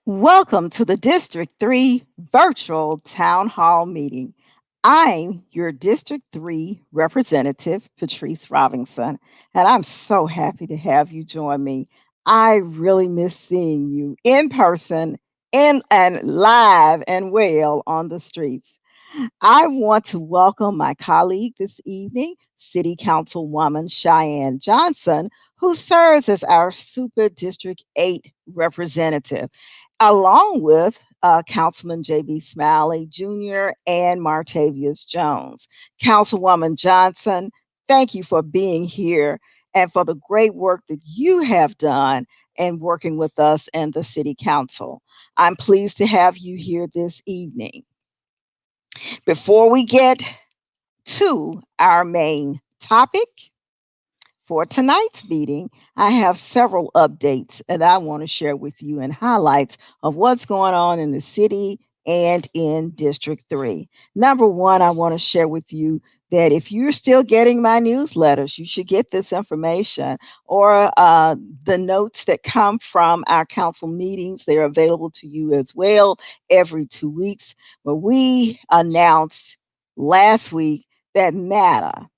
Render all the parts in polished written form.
Welcome to the District 3 virtual town hall meeting. I'm your District 3 representative, Patrice Robinson, and I'm so happy to have you join me. I really miss seeing you in person and live and well on the streets. I want to welcome my colleague this evening, City Councilwoman Cheyenne Johnson, who serves as our Super District 8 representative, along with Councilman J.B. Smiley Jr. and Martavius Jones. Councilwoman Johnson, thank you for being here and for the great work that you have done and working with us and the City Council. I'm pleased to have you here this evening. Before we get to our main topic for tonight's meeting, I have several updates that I want to share with you and highlights of what's going on in the city and in District 3. Number one, I want to share with you that if you're still getting my newsletters, you should get this information or the notes that come from our council meetings. They're available to you as well every 2 weeks. But we announced last week that MATA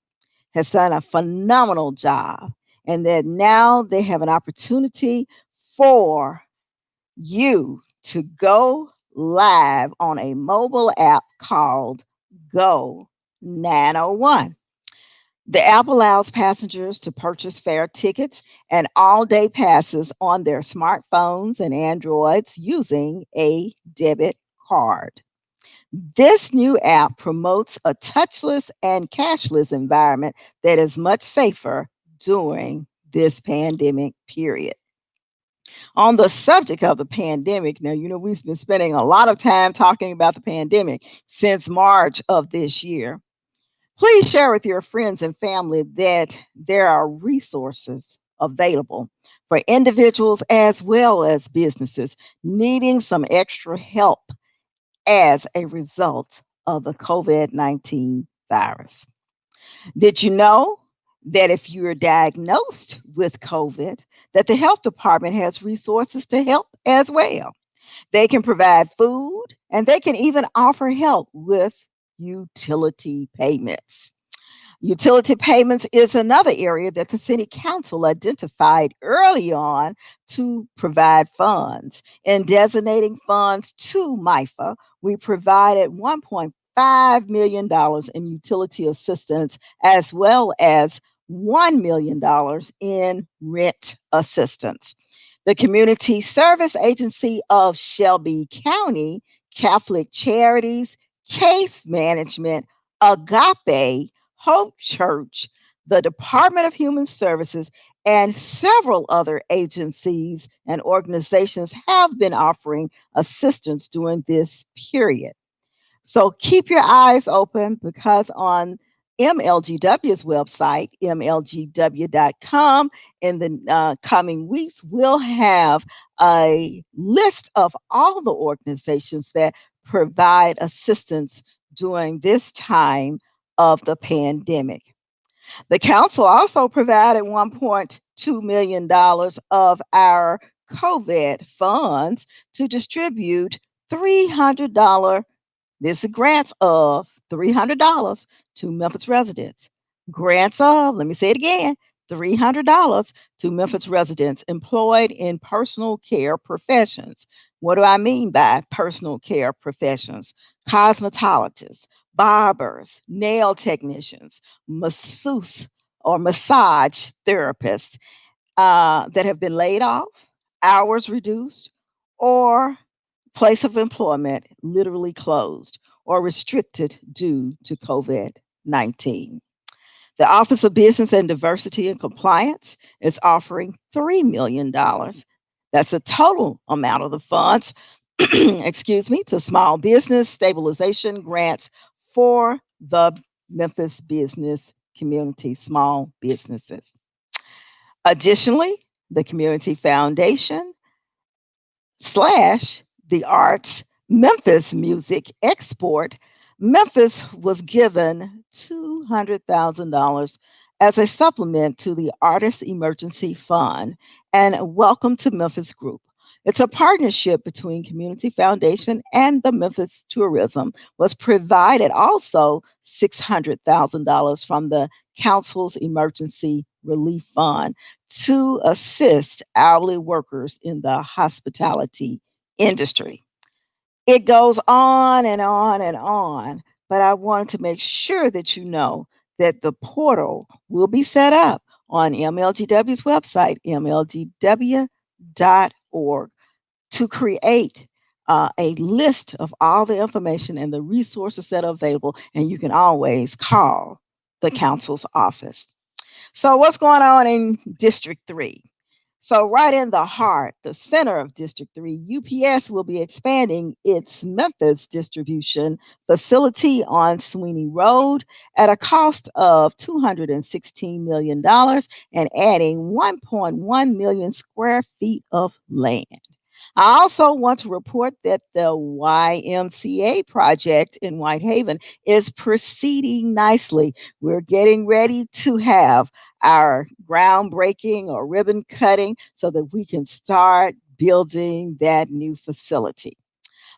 has done a phenomenal job and that now they have an opportunity for you to go live on a mobile app called Go 901. The app allows passengers to purchase fare tickets and all day passes on their smartphones and Androids using a debit card. This new app promotes a touchless and cashless environment that is much safer during this pandemic period. On the subject of the pandemic, now, we've been spending a lot of time talking about the pandemic since March of this year. Please share with your friends and family that there are resources available for individuals as well as businesses needing some extra help as a result of the COVID-19 virus. Did you know that if you're diagnosed with COVID, that the health department has resources to help as well? They can provide food and they can even offer help with utility payments. Utility payments is another area that the City Council identified early on to provide funds. In designating funds to MIFA, we provided $1.5 million in utility assistance as well as $1 million in rent assistance. The Community Service Agency of Shelby County, Catholic Charities, Case Management, Agape, Hope Church, the Department of Human Services, and several other agencies and organizations have been offering assistance during this period. So keep your eyes open because on MLGW's website, mlgw.com, in the coming weeks, we'll have a list of all the organizations that provide assistance during this time of the pandemic. The council also provided $1.2 million of our COVID funds to distribute $300. This is grants of $300 to Memphis residents. Grants of, let me say it again, $300 to Memphis residents employed in personal care professions. What do I mean by personal care professions? Cosmetologists, barbers, nail technicians, masseuse or massage therapists that have been laid off, hours reduced, or place of employment literally closed or restricted due to COVID 19. The Office of Business and Diversity and Compliance is offering $3 million. That's a total amount of the funds, excuse me, to small business stabilization grants for the Memphis business community, small businesses. Additionally, the Community Foundation slash the Arts Memphis Music Export, Memphis was given $200,000 as a supplement to the Artist Emergency Fund and Welcome to Memphis Group. It's a partnership between Community Foundation and the Memphis Tourism. Was provided also $600,000 from the council's emergency relief fund to assist hourly workers in the hospitality industry. It goes on and on and on, but I wanted to make sure that you know that the portal will be set up on MLGW's website, mlgw.org, to create a list of all the information and the resources that are available, and you can always call the council's office. So, what's going on in District 3? So, right in the heart, the center of District 3, UPS will be expanding its Memphis distribution facility on Sweeney Road at a cost of $216 million and adding 1.1 million square feet of land. I also want to report that the YMCA project in Whitehaven is proceeding nicely. We're getting ready to have our groundbreaking or ribbon cutting so that we can start building that new facility.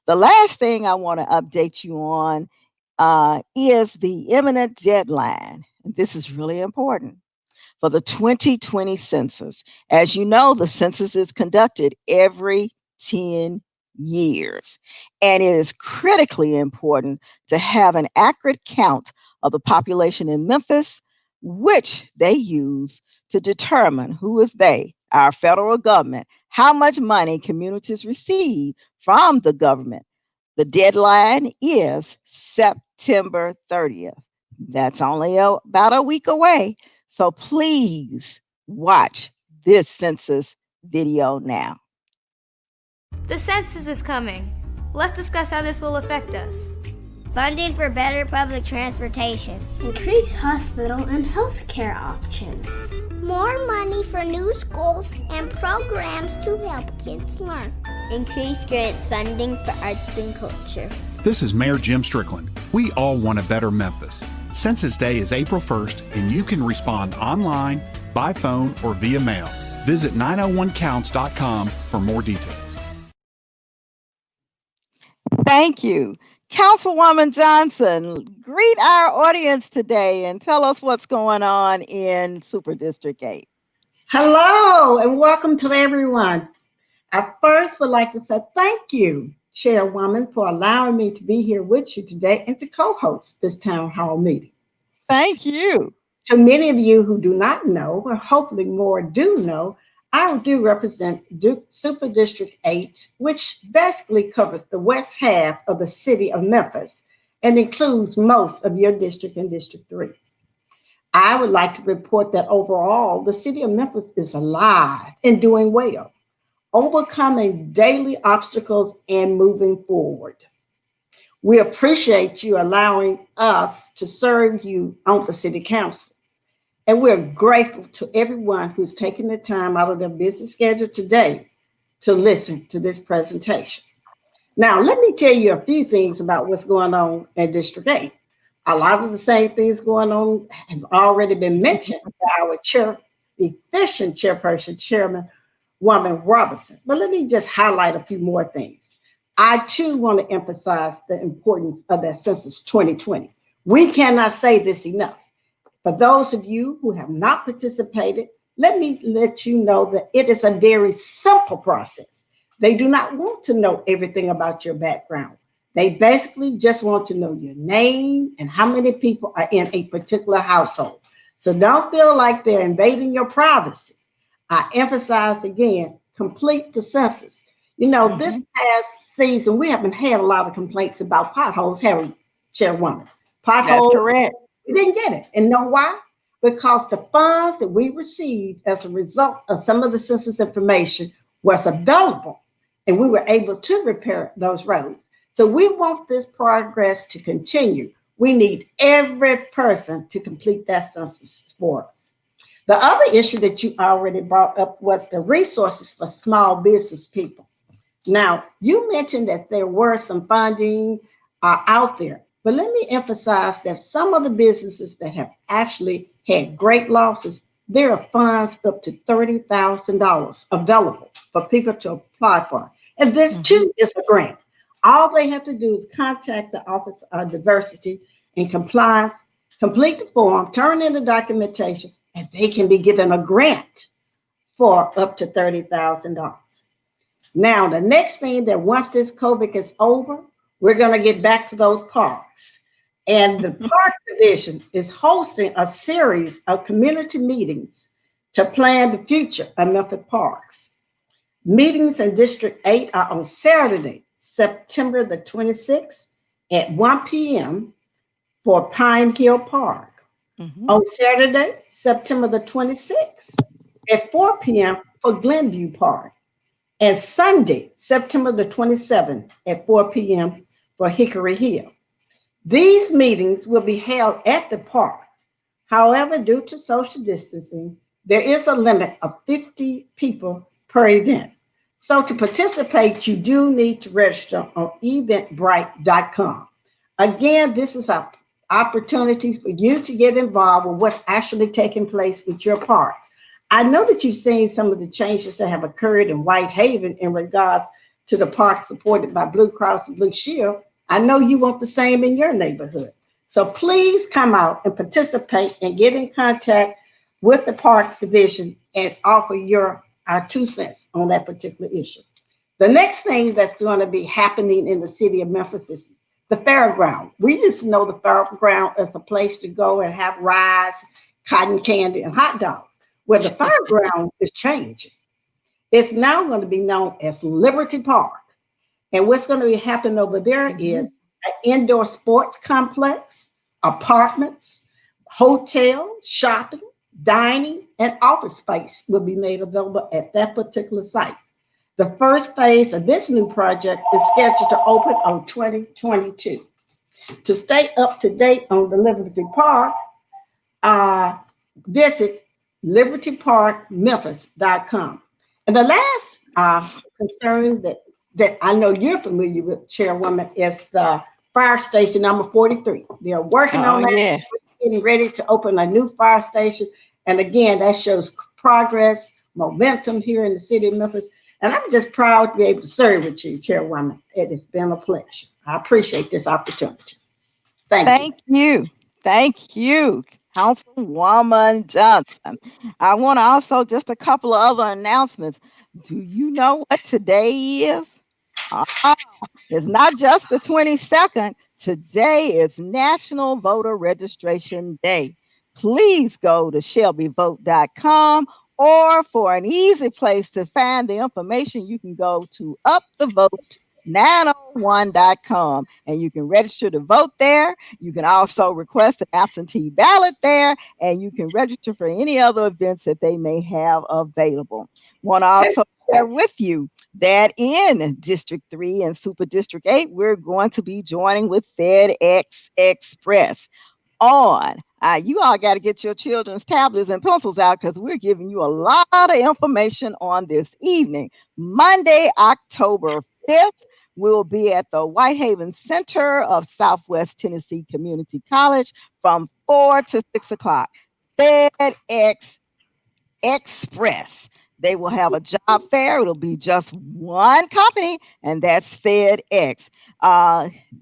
The last thing I want to update you on is the imminent deadline. This is really important for the 2020 census. As you know, the census is conducted every 10 years, and it is critically important to have an accurate count of the population in Memphis, which they use to determine who is they, our federal government, how much money communities receive from the government. The deadline is September 30th. That's only about a week away. So please watch this census video now. The census is coming. Let's discuss how this will affect us. Funding for better public transportation. Increase hospital and health care options. More money for new schools and programs to help kids learn. Increase grants funding for arts and culture. This is Mayor Jim Strickland. We all want a better Memphis. Census Day is April 1st, and you can respond online, by phone, or via mail. Visit 901counts.com for more details. Thank you. Councilwoman Johnson, greet our audience today and tell us what's going on in Super District 8. Hello and welcome to everyone. I first would like to say thank you, Chairwoman, for allowing me to be here with you today and to co-host this town hall meeting. Thank you. To many of you who do not know, or hopefully more do know, I do represent Super District 8, which basically covers the west half of the city of Memphis and includes most of your district and District 3. I would like to report that overall, the city of Memphis is alive and doing well, overcoming daily obstacles and moving forward. We appreciate you allowing us to serve you on the city council. And we're grateful to everyone who's taken the time out of their busy schedule today to listen to this presentation. Now, let me tell you a few things about what's going on at District 8. A lot of the same things going on have already been mentioned by our efficient chairperson, Chairwoman Robinson. But let me just highlight a few more things. I too want to emphasize the importance of that Census 2020. We cannot say this enough. For those of you who have not participated, let me let you know that it is a very simple process. They do not want to know everything about your background. They basically just want to know your name and how many people are in a particular household. So don't feel like they're invading your privacy. I emphasize again, complete the census. You know, this past season, we haven't had a lot of complaints about potholes, have we, Chairwoman? That's Potholes. correct. We didn't get it. And know why? Because the funds that we received as a result of some of the census information was available, and we were able to repair those roads. So we want this progress to continue. We need every person to complete that census for us. The other issue that you already brought up was the resources for small business people. Now, you mentioned that there were some funding out there. But let me emphasize that some of the businesses that have actually had great losses, There are funds up to $30,000 available for people to apply for. And this too is a grant. All they have to do is contact the Office of Diversity and Compliance, complete the form, turn in the documentation, and they can be given a grant for up to $30,000. Now, the next thing that once this COVID is over, we're going to get back to those parks. And the Park Division is hosting a series of community meetings to plan the future of Memphis parks. Meetings in District 8 are on Saturday, September the 26th at 1 p.m. for Pine Hill Park. On Saturday, September the 26th at 4 p.m. for Glenview Park. And Sunday, September the 27th at 4 p.m. for Hickory Hill. These meetings will be held at the parks. However, due to social distancing, there is a limit of 50 people per event. So to participate, you do need to register on eventbrite.com. Again, this is an opportunity for you to get involved with what's actually taking place with your parks. I know that you've seen some of the changes that have occurred in Whitehaven in regards to the park supported by Blue Cross and Blue Shield. I know you want the same in your neighborhood. So please come out and participate and get in contact with the Parks Division and offer our 2 cents on that particular issue. The next thing that's going to be happening in the city of Memphis is the fairground. We used to know the fairground as a place to go and have rides, cotton candy, and hot dogs. Well, the fairground is changing. It's now going to be known as Liberty Park. And what's going to be happening over there is an indoor sports complex, apartments, hotel, shopping, dining, and office space will be made available at that particular site. The first phase of this new project is scheduled to open on 2022. To stay up to date on the Liberty Park, visit libertyparkmemphis.com. And the last concern that I know you're familiar with, Chairwoman, is the fire station number 43. They're working on that, getting ready to open a new fire station. And again, that shows progress, momentum here in the city of Memphis. And I'm just proud to be able to serve with you, Chairwoman. It has been a pleasure. I appreciate this opportunity. Thank you. Thank you, Councilwoman Johnson. I want to also just a couple of other announcements. Do you know what today is? It's not just the 22nd. Today is National Voter Registration Day. Please go to shelbyvote.com, or for an easy place to find the information, you can go to upthevote901.com and you can register to vote there. You can also request an absentee ballot there, and you can register for any other events that they may have available. Want to also share with you that in District 3 and Super District 8, we're going to be joining with FedEx Express on. You all got to get your children's tablets and pencils out because we're giving you a lot of information on this evening. Monday, October 5th, we'll be at the Whitehaven Center of Southwest Tennessee Community College from 4 to 6 o'clock. FedEx Express. They will have a job fair. It'll be just one company, and that's FedEx.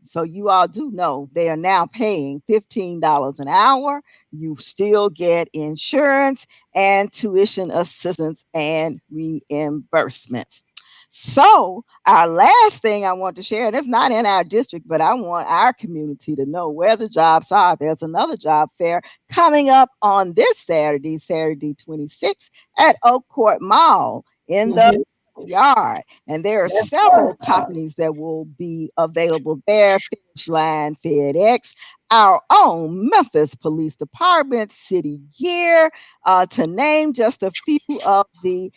So you all do know they are now paying $15 an hour. You still get insurance and tuition assistance and reimbursements. So our last thing I want to share, and it's not in our district, but I want our community to know where the jobs are. There's another job fair coming up on this Saturday, Saturday 26th at Oak Court Mall in the yard. And there are several companies that will be available there. Finish Line, FedEx, our own Memphis Police Department, City Gear, to name just a few of the,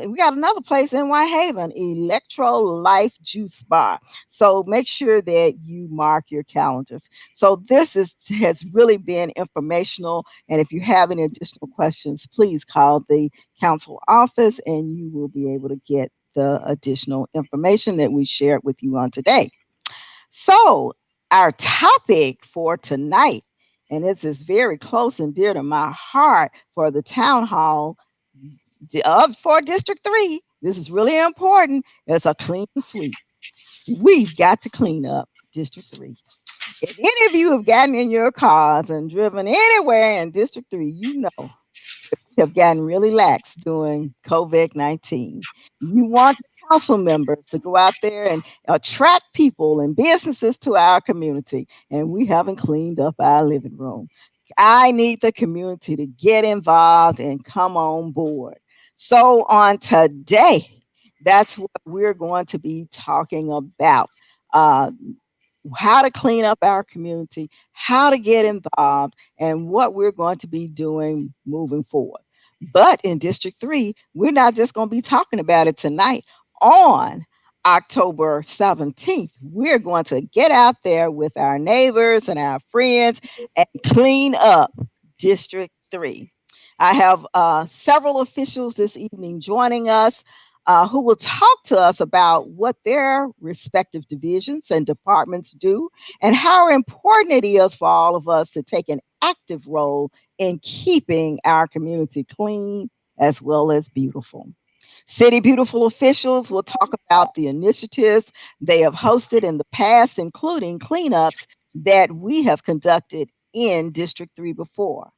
we got another place in Whitehaven, Electro Life Juice Bar. So make sure that you mark your calendars. So this has really been informational. And if you have any additional questions, please call the council office and you will be able to get the additional information that we shared with you on today. So our topic for tonight, and this is very close and dear to my heart for the town hall for District 3. This is really important. It's a clean sweep. We've got to clean up District 3. If any of you have gotten in your cars and driven anywhere in District 3, you know have gotten really lax during COVID-19. You want the council members to go out there and attract people and businesses to our community, and we haven't cleaned up our living room. I need the community to get involved and come on board. So, on today, that's what we're going to be talking about. Uh, how to clean up our community, how to get involved, and what we're going to be doing moving forward. But in District 3, we're not just going to be talking about it tonight. On October 17th, we're going to get out there with our neighbors and our friends and clean up District 3. I have several officials this evening joining us who will talk to us about what their respective divisions and departments do and how important it is for all of us to take an active role in keeping our community clean as well as beautiful. City Beautiful officials will talk about the initiatives they have hosted in the past, including cleanups that we have conducted in District 3 before.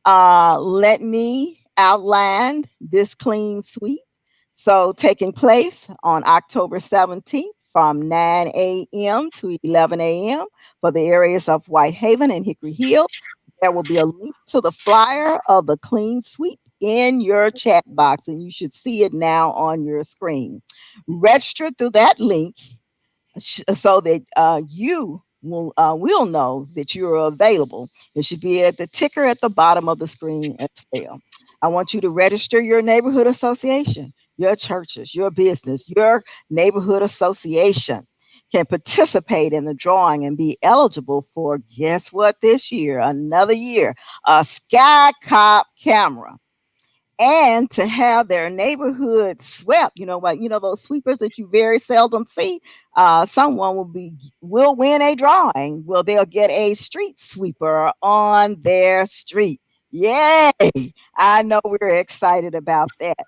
Let me outline this clean sweep. So, taking place on October 17th from 9 a.m. to 11 a.m. for the areas of Whitehaven and Hickory Hill. There will be a link to the flyer of the clean sweep in your chat box, and you should see it now on your screen. Register through that link so that you will know that you are available. It should be at the ticker at the bottom of the screen as well. I want you to register your neighborhood association, your churches, your business, your neighborhood association can participate in the drawing and be eligible for guess what this year, another year, a Sky Cop camera and to have their neighborhood swept. You know what? You know those sweepers that you very seldom see. Someone will win a drawing. Well, they'll get a street sweeper on their street. Yay! I know we're excited about that.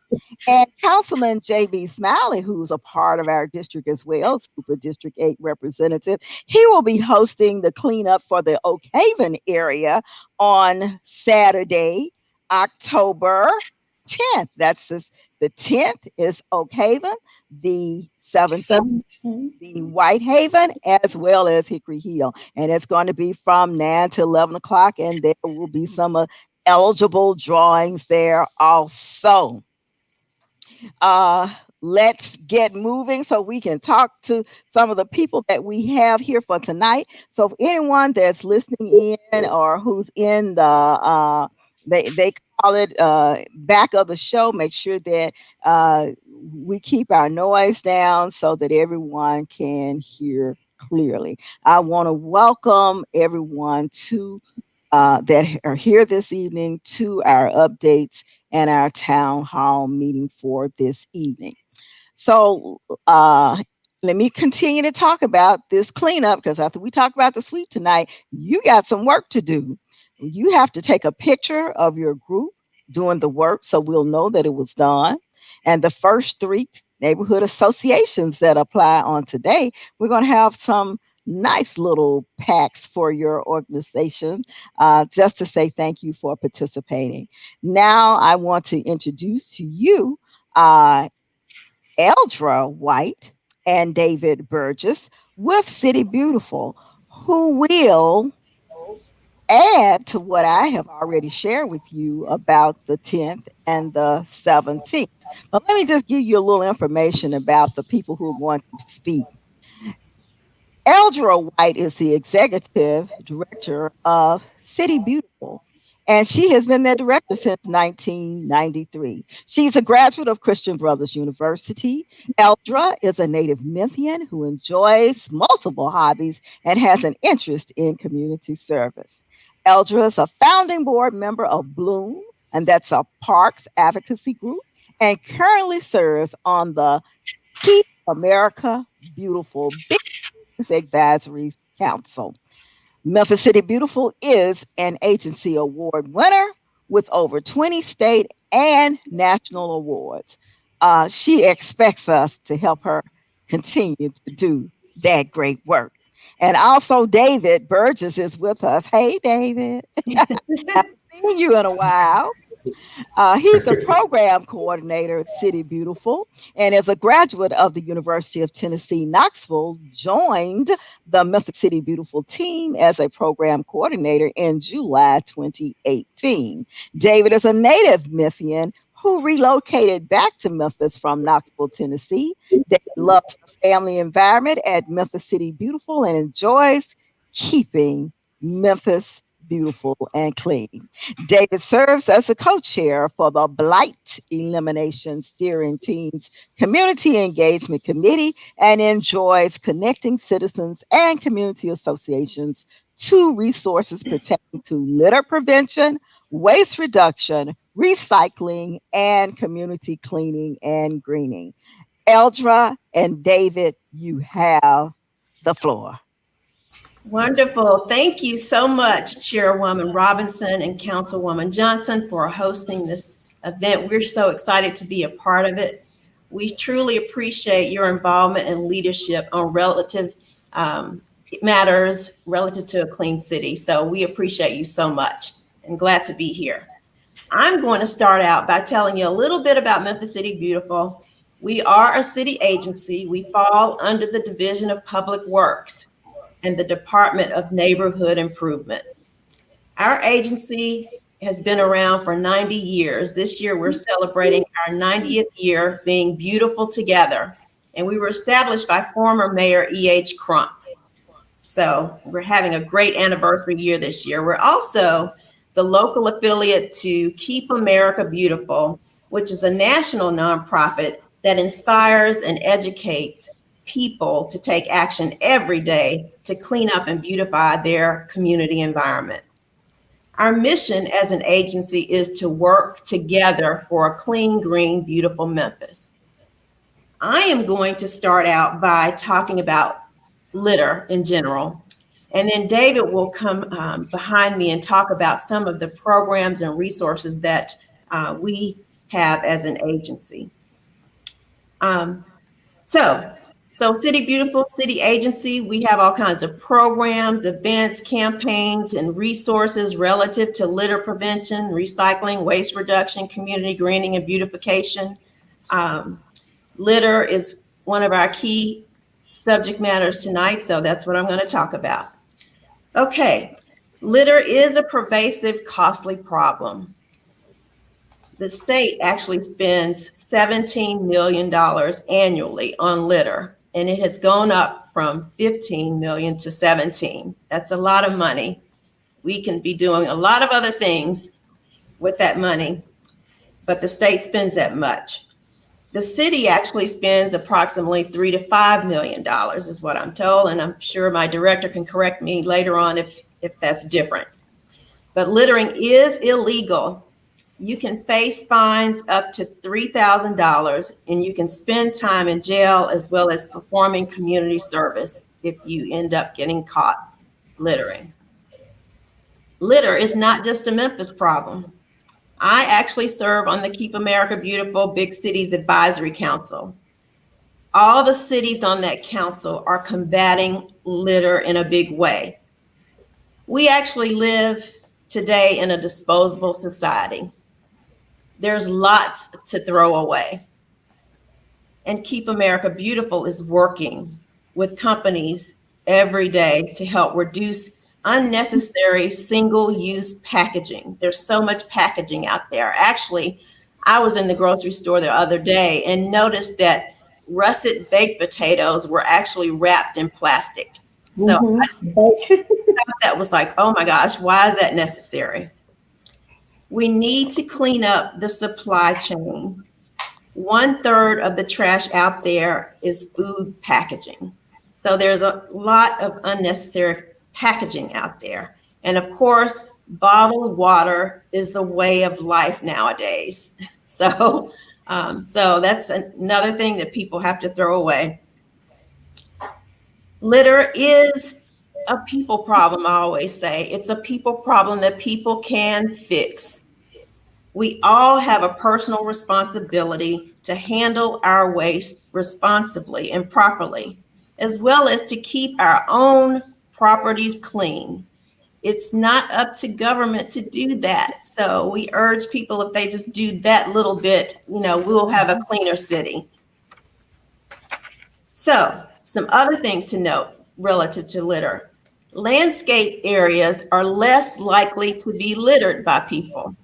And Councilman J.B. Smiley, who's a part of our district as well, Super District 8 representative, he will be hosting the cleanup for the Oak Haven area on Saturday, October 10th. The 10th is Oak Haven, the 17th, the Whitehaven, as well as Hickory Hill. And it's going to be from 9 to 11 o'clock, and there will be some eligible drawings there also. Let's get moving so we can talk to some of the people that we have here for tonight. So, if anyone that's listening in or who's in the they call it back of the show, make sure that we keep our noise down so that everyone can hear clearly. I want to welcome everyone to that are here this evening to our updates and our town hall meeting for this evening. So let me continue to talk about this cleanup because after we talk about the sweep tonight, you got some work to do. You have to take a picture of your group doing the work so we'll know that it was done. And the first three neighborhood associations that apply on today, we're going to have some nice little packs for your organization just to say thank you for participating. Now, I want to introduce to you Eldra White and David Burgess with City Beautiful, who will add to what I have already shared with you about the 10th and the 17th. But let me just give you a little information about the people who are going to speak. Eldra White is the executive director of City Beautiful, and she has been their director since 1993. She's a graduate of Christian Brothers University. Eldra is a native Memphian who enjoys multiple hobbies and has an interest in community service. Eldra is a founding board member of Bloom, and that's a parks advocacy group, and currently serves on the Keep America Beautiful Advisory Council. Memphis City Beautiful is an agency award winner with over 20 state and national awards. She expects us to help her continue to do that great work. And also, David Burgess is with us. Hey, David. Haven't seen you in a while. He's the program coordinator at City Beautiful and is a graduate of the University of Tennessee, Knoxville, joined the Memphis City Beautiful team as a program coordinator in July 2018. David is a native Memphian who relocated back to Memphis from Knoxville, Tennessee. David loves the family environment at Memphis City Beautiful and enjoys keeping Memphis beautiful and clean. David serves as the co-chair for the Blight Elimination Steering Team's Community Engagement Committee and enjoys connecting citizens and community associations to resources pertaining to litter prevention, waste reduction, recycling, and community cleaning and greening. Eldra and David, you have the floor. Wonderful. Thank you so much, Chairwoman Robinson and Councilwoman Johnson, for hosting this event. We're so excited to be a part of it. We truly appreciate your involvement and leadership on relative matters relative to a clean city. So we appreciate you so much and glad to be here. I'm going to start out by telling you a little bit about Memphis City Beautiful. We are a city agency. We fall under the Division of Public Works and the Department of Neighborhood Improvement. Our agency has been around for 90 years. This year, we're celebrating our 90th year being beautiful together. And we were established by former Mayor E.H. Crump. So we're having a great anniversary year this year. We're also the local affiliate to Keep America Beautiful, which is a national nonprofit that inspires and educates people to take action every day to clean up and beautify their community environment. Our mission as an agency is to work together for a clean, green, beautiful Memphis. I am going to start out by talking about litter in general, and then David will come behind me and talk about some of the programs and resources that we have as an agency. So City Beautiful City Agency, we have all kinds of programs, events, campaigns, and resources relative to litter prevention, recycling, waste reduction, community greening, and beautification. Litter is one of our key subject matters tonight, so that's what I'm going to talk about. Okay, litter is a pervasive, costly problem. The state actually spends $17 million annually on litter, and it has gone up from 15 million to 17. That's a lot of money. We can be doing a lot of other things with that money, but the state spends that much. The city actually spends approximately $3 to $5 million is what I'm told, and I'm sure my director can correct me later on if that's different. But littering is illegal. You can face fines up to $3,000, and you can spend time in jail as well as performing community service if you end up getting caught littering. Litter is not just a Memphis problem. I actually serve on the Keep America Beautiful Big Cities Advisory Council. All the cities on that council are combating litter in a big way. We actually live today in a disposable society. There's lots to throw away. And Keep America Beautiful is working with companies every day to help reduce unnecessary single-use packaging. There's so much packaging out there. Actually, I was in the grocery store the other day and noticed that russet baked potatoes were actually wrapped in plastic. So I thought that was like, oh my gosh, why is that necessary? We need to clean up the supply chain. 1/3 of the trash out there is food packaging. So there's a lot of unnecessary packaging out there. And of course, bottled water is the way of life nowadays. So that's another thing that people have to throw away. Litter is a people problem, I always say. It's a people problem that people can fix. We all have a personal responsibility to handle our waste responsibly and properly, as well as to keep our own properties clean. It's not up to government to do that. So we urge people, if they just do that little bit, we'll have a cleaner city. So some other things to note relative to litter. Landscape areas are less likely to be littered by people.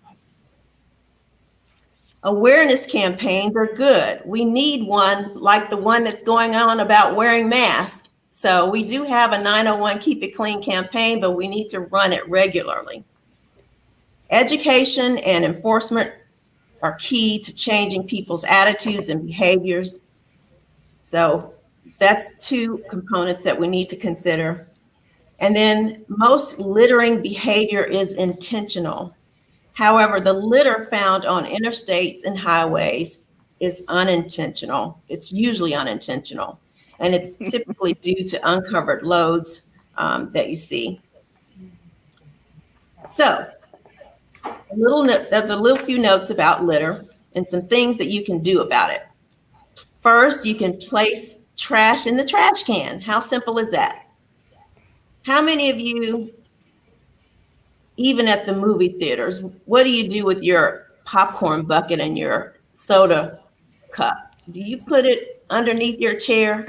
Awareness campaigns are good. We need one like the one that's going on about wearing masks. So we do have a 901 Keep It Clean campaign, but we need to run it regularly. Education and enforcement are key to changing people's attitudes and behaviors. So that's two components that we need to consider. And then most littering behavior is intentional. However, the litter found on interstates and highways is unintentional. It's usually unintentional, and it's typically due to uncovered loads that you see. So there's a few notes about litter and some things that you can do about it. First, you can place trash in the trash can. How simple is that? How many of you, even at the movie theaters, what do you do with your popcorn bucket and your soda cup? Do you put it underneath your chair?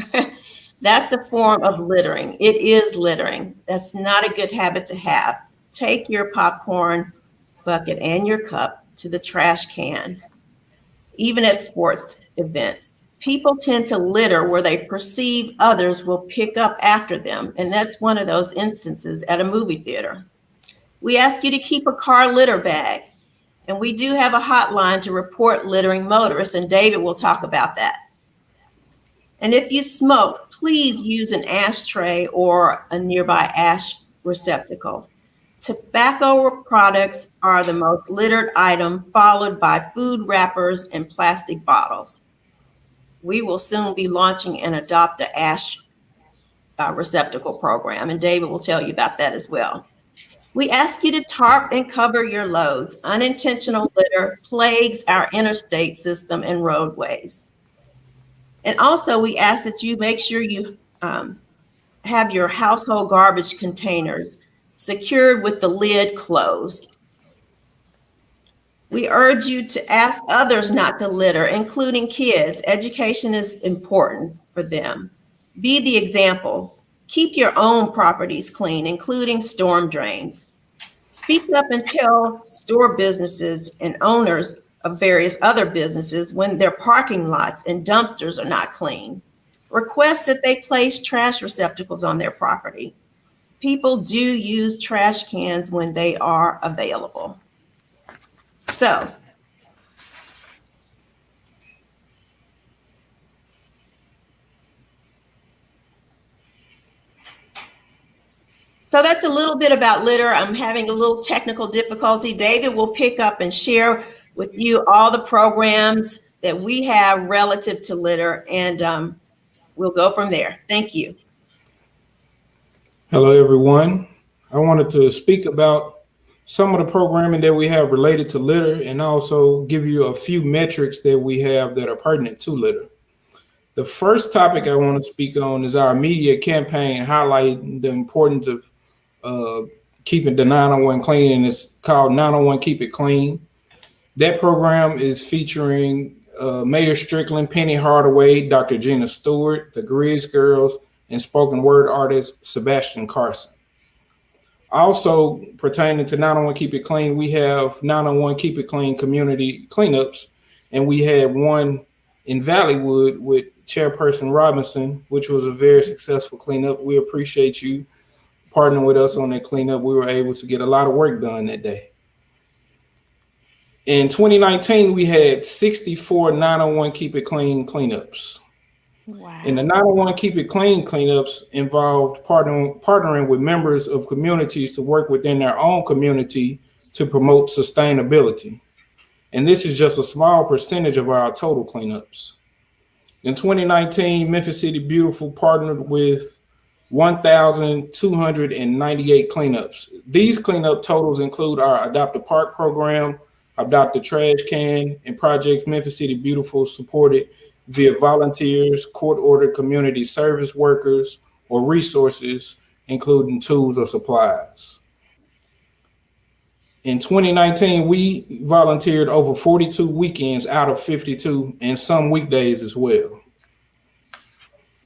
That's a form of littering. It is littering. That's not a good habit to have. Take your popcorn bucket and your cup to the trash can. Even at sports events, people tend to litter where they perceive others will pick up after them. And that's one of those instances at a movie theater. We ask you to keep a car litter bag, and we do have a hotline to report littering motorists, and David will talk about that. And if you smoke, please use an ashtray or a nearby ash receptacle. Tobacco products are the most littered item, followed by food wrappers and plastic bottles. We will soon be launching an Adopt a Ash receptacle program, and David will tell you about that as well. We ask you to tarp and cover your loads. Unintentional litter plagues our interstate system and roadways. And also, we ask that you make sure you have your household garbage containers secured with the lid closed. We urge you to ask others not to litter, including kids. Education is important for them. Be the example. Keep your own properties clean, including storm drains. Speak up and tell store businesses and owners of various other businesses when their parking lots and dumpsters are not clean. Request that they place trash receptacles on their property. People do use trash cans when they are available. So, that's a little bit about litter. I'm having a little technical difficulty. David will pick up and share with you all the programs that we have relative to litter, and we'll go from there. Thank you. Hello, everyone. I wanted to speak about some of the programming that we have related to litter and also give you a few metrics that we have that are pertinent to litter. The first topic I want to speak on is our media campaign highlighting the importance of keeping the 901 clean, and it's called 901 Keep It Clean. That program is featuring Mayor Strickland, Penny Hardaway, Dr. Gina Stewart, the Grizz Girls, and spoken word artist Sebastian Carson. Also pertaining to 901 Keep It Clean, we have 901 Keep It Clean community cleanups, and we had one in Valleywood with Chairperson Robinson, which was a very successful cleanup. We appreciate you partnering with us on that cleanup. We were able to get a lot of work done that day. In 2019, we had 64 901 Keep It Clean cleanups. Wow. And the 901 Keep It Clean cleanups involved partnering with members of communities to work within their own community to promote sustainability. And this is just a small percentage of our total cleanups. In 2019, Memphis City Beautiful partnered with 1,298 cleanups. These cleanup totals include our Adopt a Park program, Adopt a Trash Can, and projects Memphis City Beautiful supported via volunteers, court-ordered community service workers, or resources, including tools or supplies. In 2019, we volunteered over 42 weekends out of 52 and some weekdays as well.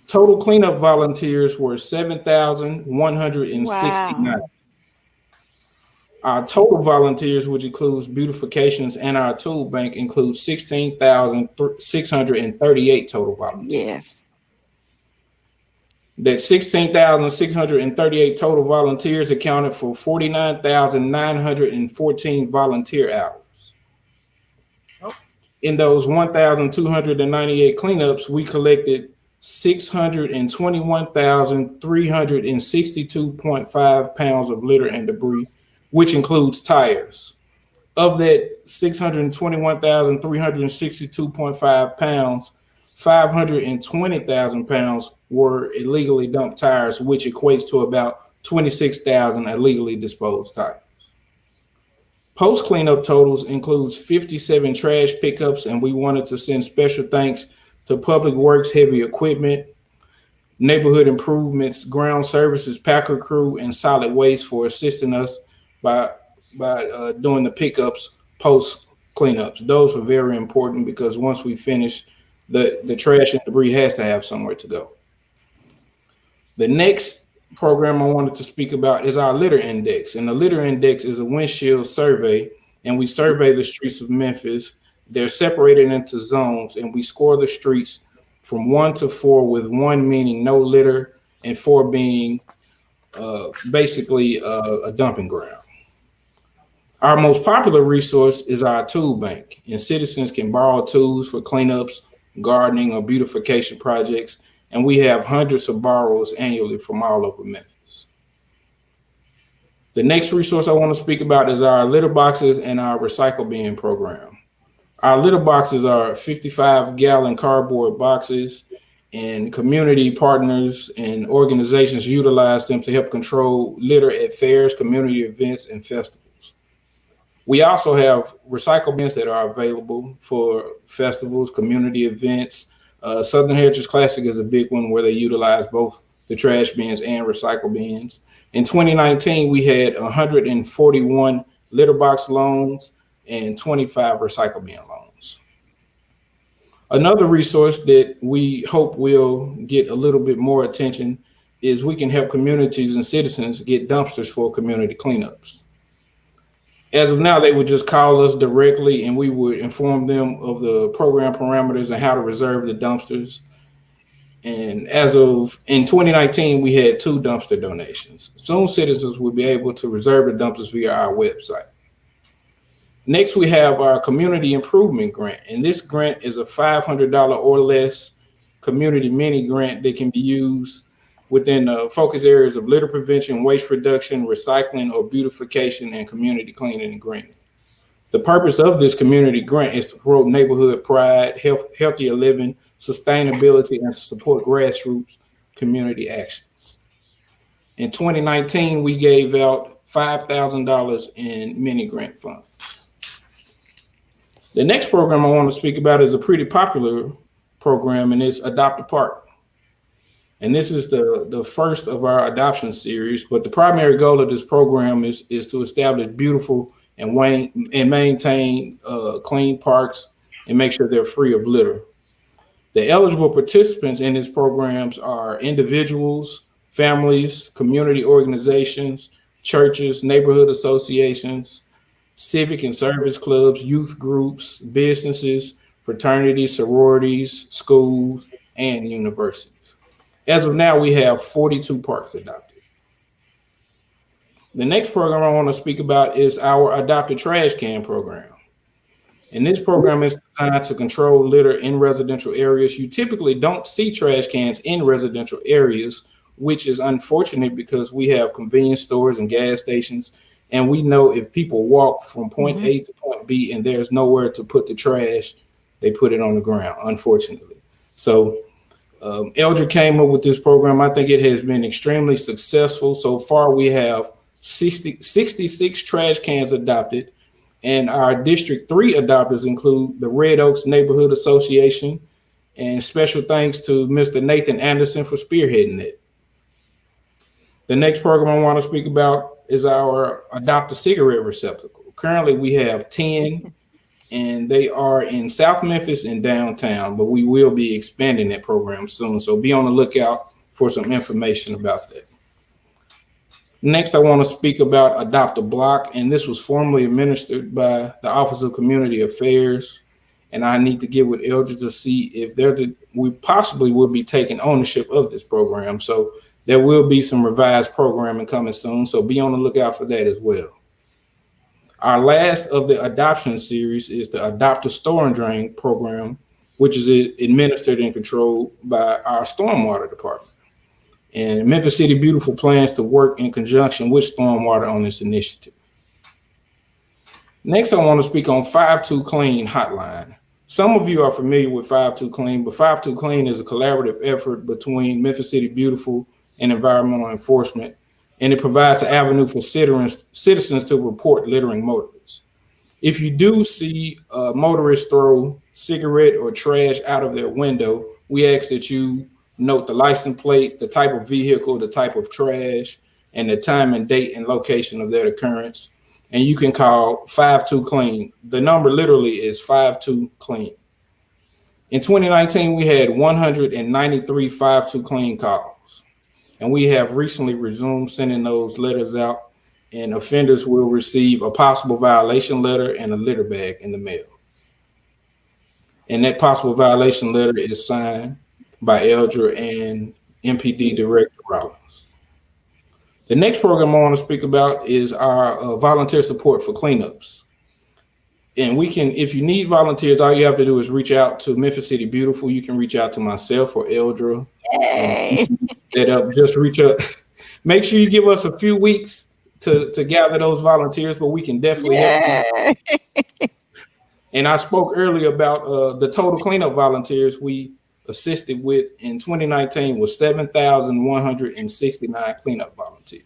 Total cleanup volunteers were 7,169. Wow. Our total volunteers, which includes beautifications and our tool bank, includes 16,638 total volunteers. Yes. That 16,638 total volunteers accounted for 49,914 volunteer hours. In those 1,298 cleanups, we collected 621,362.5 pounds of litter and debris, which includes tires. Of that 621,362.5 pounds, 520,000 pounds were illegally dumped tires, which equates to about 26,000 illegally disposed tires. Post cleanup totals includes 57 trash pickups, and we wanted to send special thanks to Public Works Heavy Equipment, Neighborhood Improvements, Ground Services, Packer Crew, and Solid Waste for assisting us by doing the pickups post cleanups. Those were very important because once we finish, the trash and debris has to have somewhere to go. The next program I wanted to speak about is our litter index. And the litter index is a windshield survey, and we survey the streets of Memphis. They're separated into zones, and we score the streets from 1 to 4, with 1 meaning no litter and 4 being basically a dumping ground. Our most popular resource is our tool bank, and citizens can borrow tools for cleanups, gardening, or beautification projects, and we have hundreds of borrowers annually from all over Memphis. The next resource I want to speak about is our litter boxes and our recycle bin program. Our litter boxes are 55-gallon cardboard boxes, and community partners and organizations utilize them to help control litter at fairs, community events, and festivals. We also have recycle bins that are available for festivals, community events. Southern Heritage Classic is a big one where they utilize both the trash bins and recycle bins. In 2019, we had 141 litter box loans and 25 recycle bin loans. Another resource that we hope will get a little bit more attention is we can help communities and citizens get dumpsters for community cleanups. As of now, they would just call us directly and we would inform them of the program parameters and how to reserve the dumpsters. And as of in 2019, we had 2 dumpster donations. Soon citizens will be able to reserve the dumpsters via our website. Next, we have our community improvement grant. And this grant is a $500 or less community mini grant that can be used within focus areas of litter prevention, waste reduction, recycling, or beautification, and community cleaning and greening. The purpose of this community grant is to promote neighborhood pride, healthier living, sustainability, and to support grassroots community actions. In 2019, we gave out $5,000 in mini grant funds. The next program I want to speak about is a pretty popular program, and it's Adopt a Park. And this is the first of our adoption series, but the primary goal of this program is to establish beautiful and maintain clean parks and make sure they're free of litter. The eligible participants in these programs are individuals, families, community organizations, churches, neighborhood associations, civic and service clubs, youth groups, businesses, fraternities, sororities, schools, and universities. As of now, we have 42 parks adopted. The next program I want to speak about is our Adopt a Trash Can program. And this program is designed to control litter in residential areas. You typically don't see trash cans in residential areas, which is unfortunate because we have convenience stores and gas stations. And we know if people walk from point A to point B and there's nowhere to put the trash, they put it on the ground, unfortunately. So Eldra came up with this program. I think it has been extremely successful. So far, we have 66 trash cans adopted, and our District 3 adopters include the Red Oaks Neighborhood Association, and special thanks to Mr. Nathan Anderson for spearheading it. The next program I want to speak about is our Adopt a Cigarette Receptacle. Currently, we have 10, and they are in South Memphis and downtown, but we will be expanding that program soon. So be on the lookout for some information about that. Next, I want to speak about Adopt a Block, and this was formerly administered by the Office of Community Affairs. And I need to get with Eldridge to see if we possibly will be taking ownership of this program. So there will be some revised programming coming soon. So be on the lookout for that as well. Our last of the adoption series is the Adopt a Store and Drain program, which is administered and controlled by our stormwater department. And Memphis City Beautiful plans to work in conjunction with stormwater on this initiative. Next, I want to speak on 52 Clean hotline. Some of you are familiar with 52 Clean, but 52 Clean is a collaborative effort between Memphis City Beautiful and environmental enforcement, and it provides an avenue for citizens to report littering motorists. If you do see a motorist throw cigarette or trash out of their window, we ask that you note the license plate, the type of vehicle, the type of trash, and the time and date and location of that occurrence. And you can call 52 Clean. The number literally is 52 Clean. In 2019, we had 193 52 Clean calls. And we have recently resumed sending those letters out, and offenders will receive a possible violation letter and a litter bag in the mail. And that possible violation letter is signed by Eldra and MPD Director Rollins. The next program I want to speak about is our volunteer support for cleanups. And we can, if you need volunteers, all you have to do is reach out to Memphis City Beautiful. You can reach out to myself or Eldra. Yay. Just reach out. Make sure you give us a few weeks to gather those volunteers, but we can definitely help you. And I spoke earlier about the total cleanup volunteers we assisted with in 2019 was 7,169 cleanup volunteers.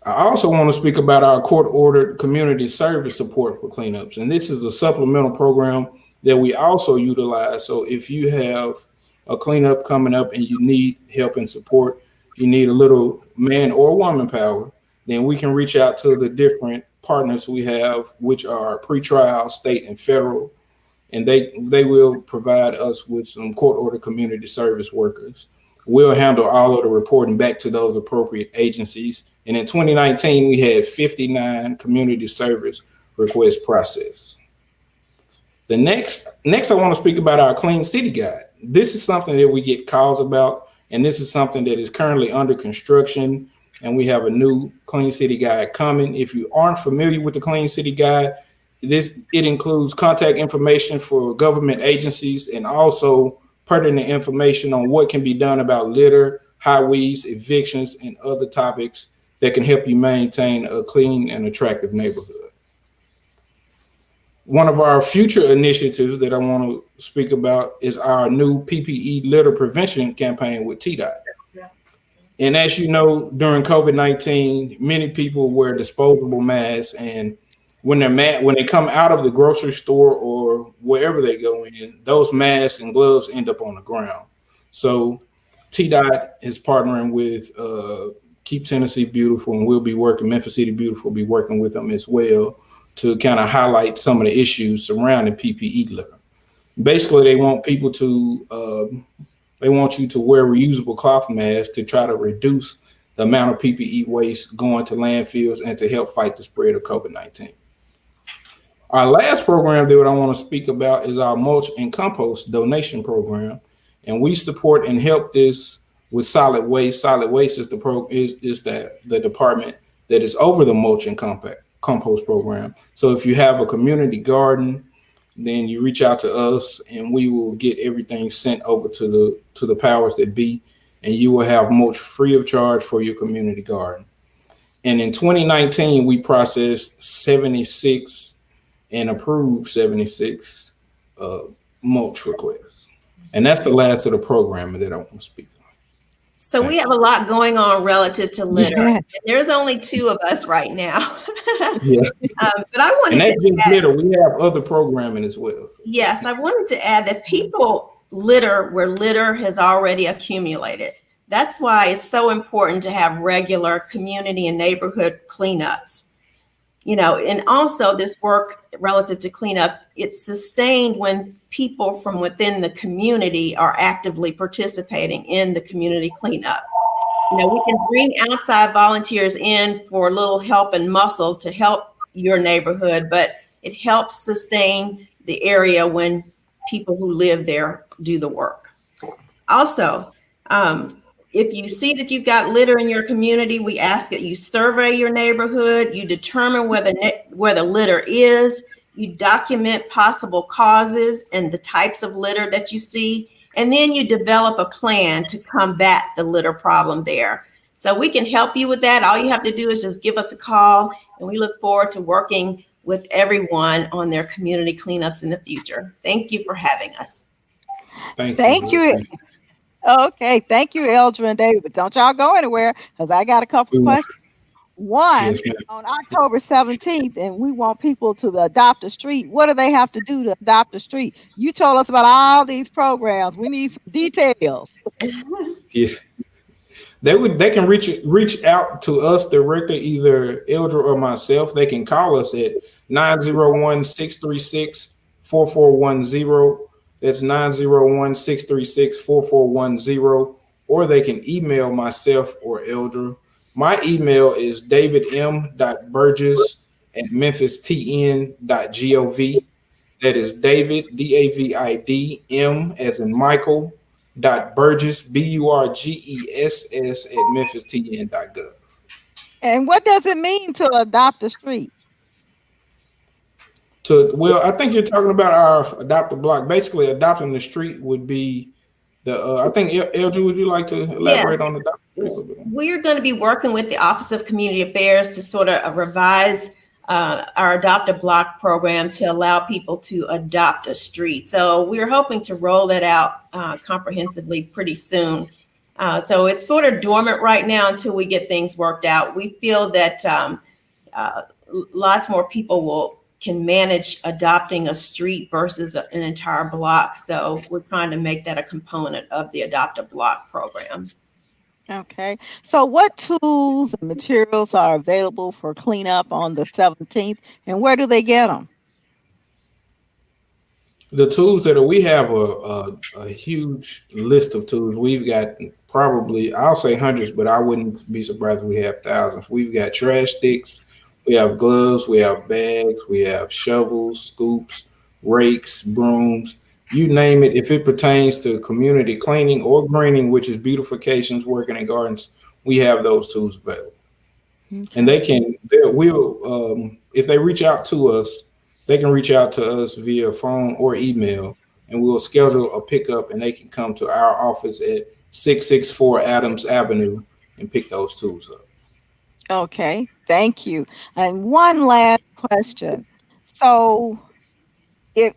I also want to speak about our court-ordered community service support for cleanups. And this is a supplemental program that we also utilize. So if you have a cleanup coming up and you need help and support, you need a little man or woman power, then we can reach out to the different partners we have, which are pretrial, state, and federal. And they will provide us with some court-ordered community service workers. We'll handle all of the reporting back to those appropriate agencies. And in 2019, we had 59 community service requests processed. The next I want to speak about our Clean City Guide. This is something that we get calls about, and this is something that is currently under construction, and we have a new Clean City Guide coming. If you aren't familiar with the Clean City Guide, it includes contact information for government agencies and also pertinent information on what can be done about litter, highways, evictions, and other topics that can help you maintain a clean and attractive neighborhood. One of our future initiatives that I want to speak about is our new PPE litter prevention campaign with TDOT. And as you know, during COVID-19, many people wear disposable masks, and when they come out of the grocery store or wherever they go in, those masks and gloves end up on the ground. So TDOT is partnering with Keep Tennessee Beautiful, and Memphis City Beautiful will be working with them as well to kind of highlight some of the issues surrounding PPE litter. Basically, they want you to wear reusable cloth masks to try to reduce the amount of PPE waste going to landfills and to help fight the spread of COVID-19. Our last program that I want to speak about is our mulch and compost donation program. And we support and help this with solid waste. Solid waste is the department that is over the mulch and compost program. So if you have a community garden, then you reach out to us and we will get everything sent over to the powers that be, and you will have mulch free of charge for your community garden. And in 2019, we processed 76 and approved 76 mulch requests. And that's the last of the programming that I want to speak on. So we have a lot going on relative to litter. Yes. And there's only two of us right now. Yeah. But I wanted And that's to just litter. We have other programming as well. Yes, I wanted to add that people litter where litter has already accumulated. That's why it's so important to have regular community and neighborhood cleanups. You know, and also this work relative to cleanups, it's sustained when people from within the community are actively participating in the community cleanup. You know, we can bring outside volunteers in for a little help and muscle to help your neighborhood, but it helps sustain the area when people who live there do the work. Also, if you see that you've got litter in your community, we ask that you survey your neighborhood, you determine where the litter is, you document possible causes and the types of litter that you see, and then you develop a plan to combat the litter problem there. So we can help you with that. All you have to do is just give us a call, and we look forward to working with everyone on their community cleanups in the future. Thank you for having us. Thank you. Okay, thank you, Eldra and David. But don't y'all go anywhere, because I got a couple of questions. One, on October 17th, and we want people to adopt a street. What do they have to do to adopt a street? You told us about all these programs. We need some details. Yes. They can reach out to us directly, either Eldra or myself. They can call us at 901-636-4410. That's 901-636-4410, or they can email myself or Eldra. My email is davidm.burgess@memphistn.gov. That is David, DAVID, M as in Michael, .Burgess, BURGESS @memphistn.gov. And what does it mean to adopt a street? Well, I think you're talking about our adopt a block. Basically, adopting the street would be I think, Eldra, would you like to elaborate on the We're going to be working with the Office of Community Affairs to sort of revise our Adopt a Block program to allow people to adopt a street. So we're hoping to roll that out comprehensively pretty soon. So it's sort of dormant right now until we get things worked out. We feel that lots more people can manage adopting a street versus an entire block. So we're trying to make that a component of the Adopt a Block program. Okay. So what tools and materials are available for cleanup on the 17th, and where do they get them? The tools we have a huge list of tools. We've got probably, I'll say hundreds, but I wouldn't be surprised if we have thousands. We've got trash sticks, we have gloves, we have bags, we have shovels, scoops, rakes, brooms, you name it. If it pertains to community cleaning or greening, which is beautifications, working in gardens, we have those tools available. Okay. And if they reach out to us, they can reach out to us via phone or email, and we'll schedule a pickup, and they can come to our office at 664 Adams Avenue and pick those tools up. Okay, thank you. And one last question. So if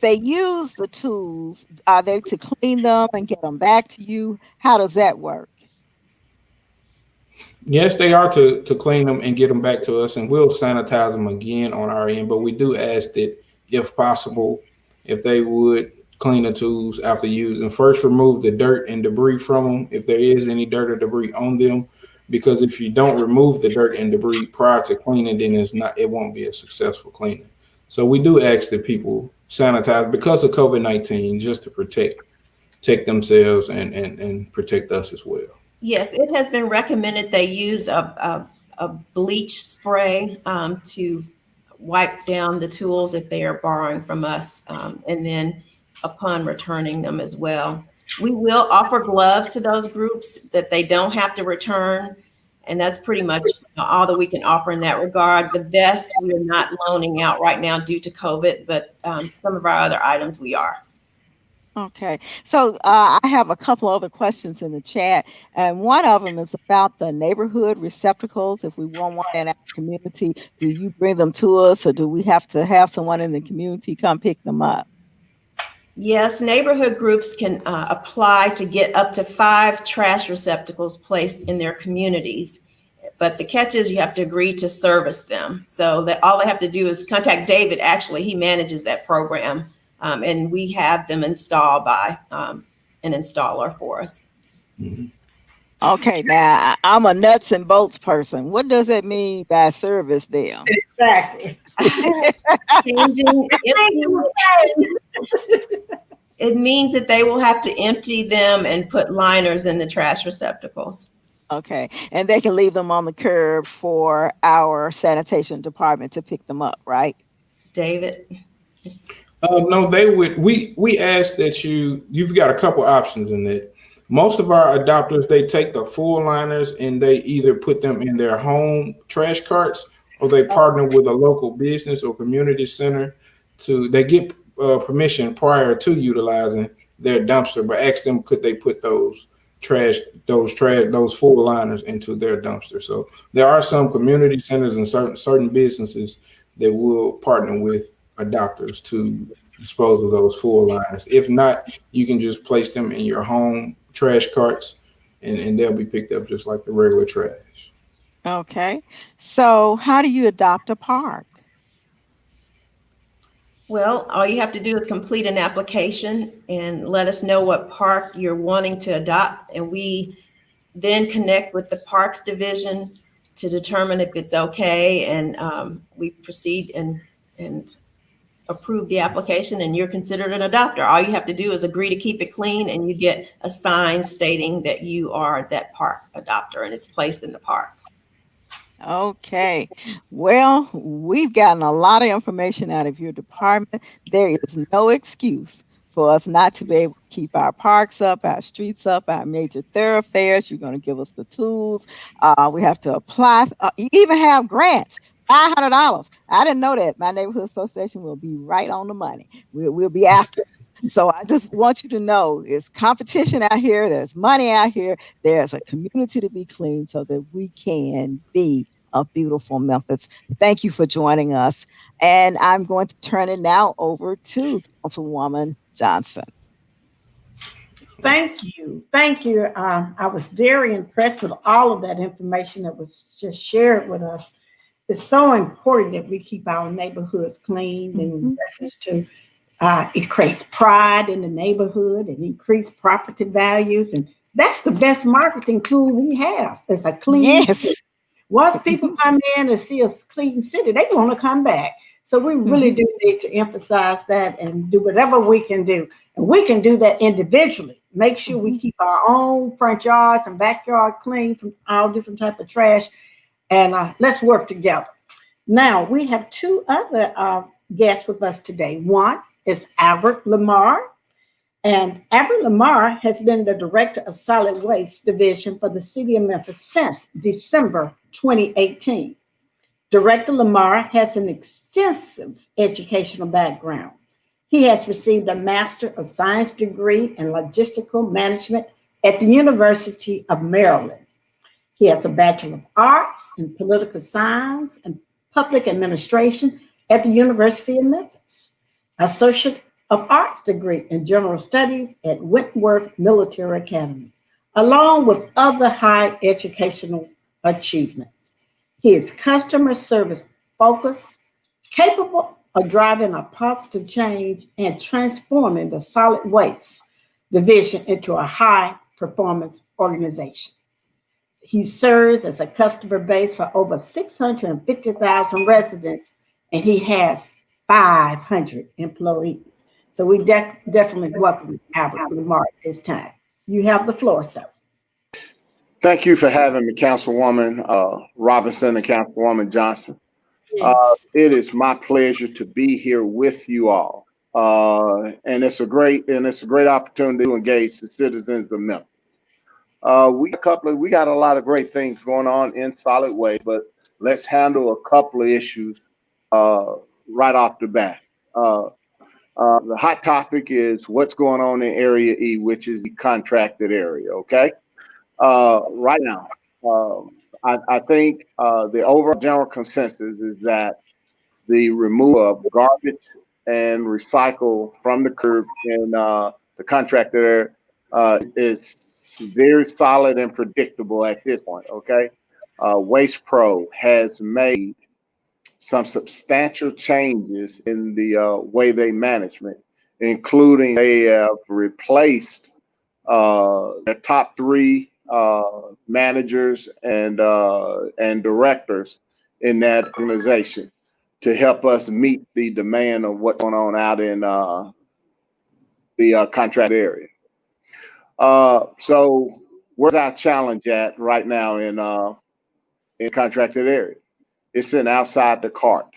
they use the tools, are they to clean them and get them back to you? How does that work? Yes, they are to clean them and get them back to us, and we'll sanitize them again on our end. But we do ask that, if possible, if they would clean the tools after using, first remove the dirt and debris from them, if there is any dirt or debris on them, because if you don't remove the dirt and debris prior to cleaning, then it won't be a successful cleaning. So we do ask that people sanitize because of COVID-19, just to protect themselves and protect us as well. Yes, it has been recommended they use a bleach spray to wipe down the tools that they are borrowing from us, and then upon returning them as well. We will offer gloves to those groups that they don't have to return, and that's pretty much all that we can offer in that regard. The vest we are not loaning out right now due to COVID, but some of our other items we are. Okay, so I have a couple other questions in the chat, and one of them is about the neighborhood receptacles. If we want one in our community, do you bring them to us, or do we have to have someone in the community come pick them up? Yes, neighborhood groups can apply to get up to 5 trash receptacles placed in their communities. But the catch is you have to agree to service them. So that all they have to do is contact David. Actually, he manages that program, and we have them installed by an installer for us. Mm-hmm. Okay, now I'm a nuts and bolts person. What does it mean by service them? Exactly. Changing, it means that they will have to empty them and put liners in the trash receptacles. Okay, and they can leave them on the curb for our sanitation department to pick them up, right? David? No, they would. We ask that you've got a couple options in that. Most of our adopters, they take the full liners and they either put them in their home trash carts or they partner with a local business or community center they get permission prior to utilizing their dumpster, but ask them could they put those full liners into their dumpster. So there are some community centers and certain businesses that will partner with adopters to dispose of those full liners. If not, you can just place them in your home trash carts and they'll be picked up just like the regular trash. Okay, so how do you adopt a park? Well, all you have to do is complete an application and let us know what park you're wanting to adopt. And we then connect with the Parks Division to determine if it's okay. And we proceed and approve the application, and you're considered an adopter. All you have to do is agree to keep it clean, and you get a sign stating that you are that park adopter, and it's placed in the park. Okay, well, we've gotten a lot of information out of your department. There is no excuse for us not to be able to keep our parks up, our streets up, our major thoroughfares. You're going to give us the tools. We have to apply, you even have grants. $500. I didn't know that. My neighborhood association will be right on the money. We'll be after it. So I just want you to know there's competition out here, there's money out here, there's a community to be clean so that we can be a beautiful Memphis. Thank you for joining us. And I'm going to turn it now over to Councilwoman Johnson. Thank you. Thank you. I was very impressed with all of that information that was just shared with us. It's so important that we keep our neighborhoods clean in reference to it creates pride in the neighborhood and increased property values. And that's the best marketing tool we have. It's a clean city. Once people come in and see a clean city, they want to come back. So we really do need to emphasize that and do whatever we can do. And we can do that individually. Make sure we keep our own front yards and backyard clean from all different type of trash. And let's work together. Now, we have 2 other guests with us today. One is Albert Lamar. And Albert Lamar has been the Director of Solid Waste Division for the City of Memphis since December 2018. Director Lamar has an extensive educational background. He has received a Master of Science degree in Logistical Management at the University of Maryland. He has a Bachelor of Arts in Political Science and Public Administration at the University of Memphis, Associate of Arts degree in General Studies at Whitworth Military Academy, along with other high educational achievements. He is customer service focused, capable of driving a positive change and transforming the solid waste division into a high performance organization. He serves as a customer base for over 650,000 residents, and he has 500 employees. So we definitely welcome Albert Lamar at this time. You have the floor, sir. Thank you for having me, Councilwoman Robinson and Councilwoman Johnson. It is my pleasure to be here with you all, and it's a great opportunity to engage the citizens of Memphis. We got a lot of great things going on in solid waste, but let's handle a couple of issues right off the bat. The hot topic is what's going on in Area E, which is the contracted area. Okay, right now, I think the overall general consensus is that the removal of garbage and recycle from the curb in the contract there is very solid and predictable at this point. Okay, Waste Pro has made some substantial changes in the way they management, including they have replaced their top three managers and directors in that organization to help us meet the demand of what's going on out in the contract area. So where's our challenge at right now in contracted area? It's in outside the cart.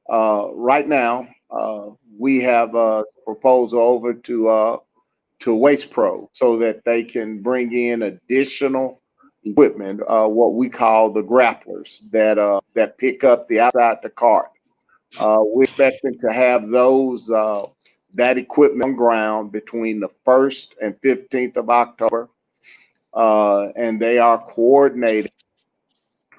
Right now, we have a proposal over to Waste Pro so that they can bring in additional equipment, what we call the grapplers that pick up the outside the cart. We're expecting to have those that equipment on ground between the 1st and 15th of October, and they are coordinating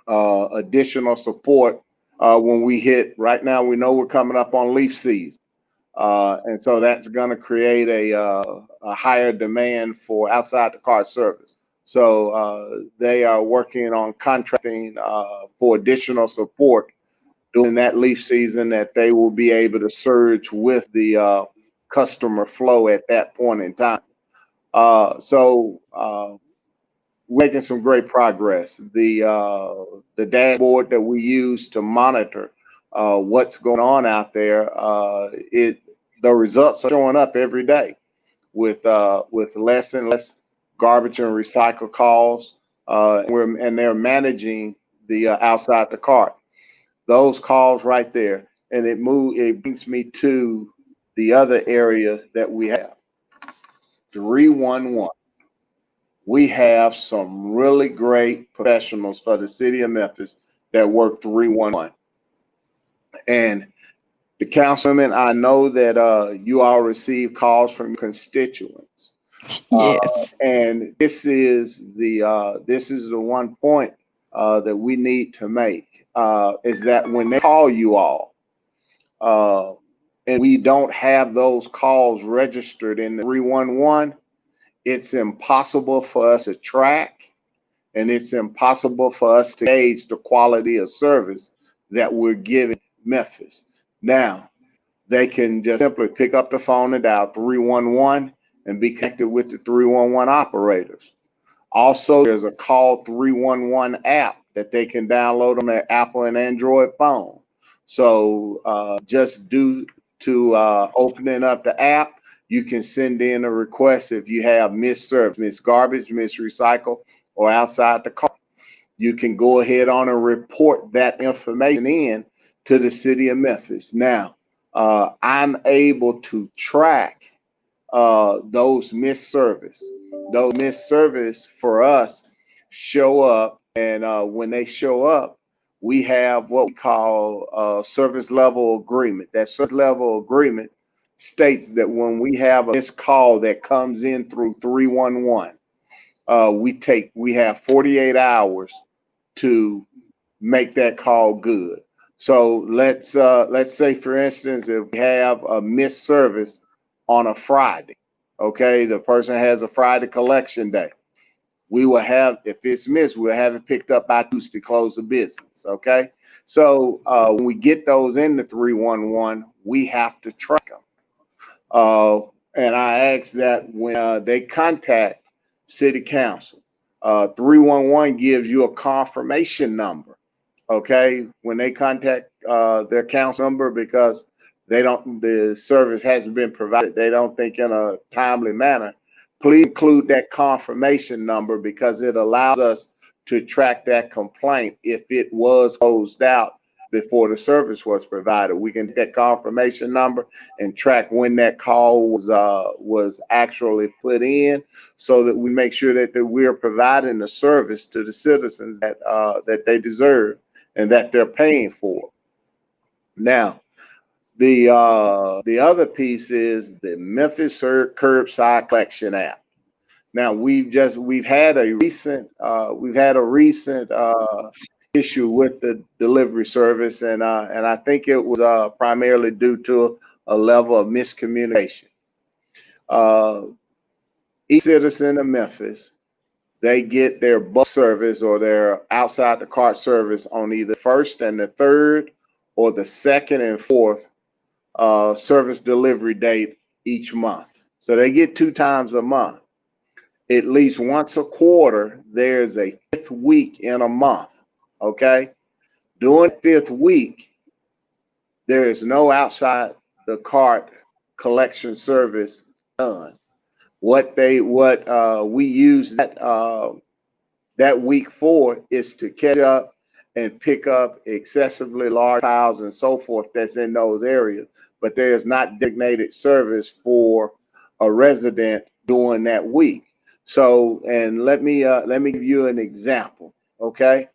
additional support when we hit. Right now, we know we're coming up on leaf season. And so that's going to create a higher demand for outside the cart service. So they are working on contracting for additional support during that leaf season that they will be able to surge with the customer flow at that point in time. So we're making some great progress. The dashboard that we use to monitor what's going on out there, the results are showing up every day with less and less garbage and recycle calls, and they're managing the outside the cart. Those calls right there, and it brings me to the other area that we have, 311. We have some really great professionals for the city of Memphis that work 311. And the councilman, I know that you all receive calls from constituents. Yes. And this is the one point that we need to make is that when they call you all, and we don't have those calls registered in the 311, it's impossible for us to track, and it's impossible for us to gauge the quality of service that we're giving Memphis. Now, they can just simply pick up the phone and dial 311 and be connected with the 311 operators. Also, there's a Call 311 app that they can download on their Apple and Android phone. So just due to opening up the app, you can send in a request if you have missed service, missed garbage, missed recycle, or outside the cart. You can go ahead on and report that information in to the city of Memphis. Now, I'm able to track those missed service. Those missed service for us show up, and when they show up, we have what we call a service level agreement. That service level agreement states that when we have a missed call that comes in through 311, we have 48 hours to make that call good. So let's say, for instance, if we have a missed service on a Friday, okay, the person has a Friday collection day. We will have, if it's missed, we'll have it picked up by Tuesday, close the business, okay? So when we get those in the 311, we have to track them. And I ask that when they contact city council, 311 gives you a confirmation number, okay? When they contact their council number because the service hasn't been provided, they don't think in a timely manner, please include that confirmation number because it allows us to track that complaint if it was closed out before the service was provided. We can get that confirmation number and track when that call was actually put in, so that we make sure that we're providing the service to the citizens that they deserve and that they're paying for. Now, the other piece is the Memphis Curbside Collection app. Now we've had a recent issue with the delivery service, and I think it was primarily due to a level of miscommunication. Each citizen of Memphis, they get their bus service or their outside the cart service on either first and the third or the second and fourth service delivery date each month. So they get 2 times a month. At least once a quarter, there's a 5th week in a month, okay? During the 5th week, there is no outside the cart collection service done. What we use that week for is to catch up and pick up excessively large piles and so forth that's in those areas, but there is not designated service for a resident during that week. So, and let me give you an example, okay?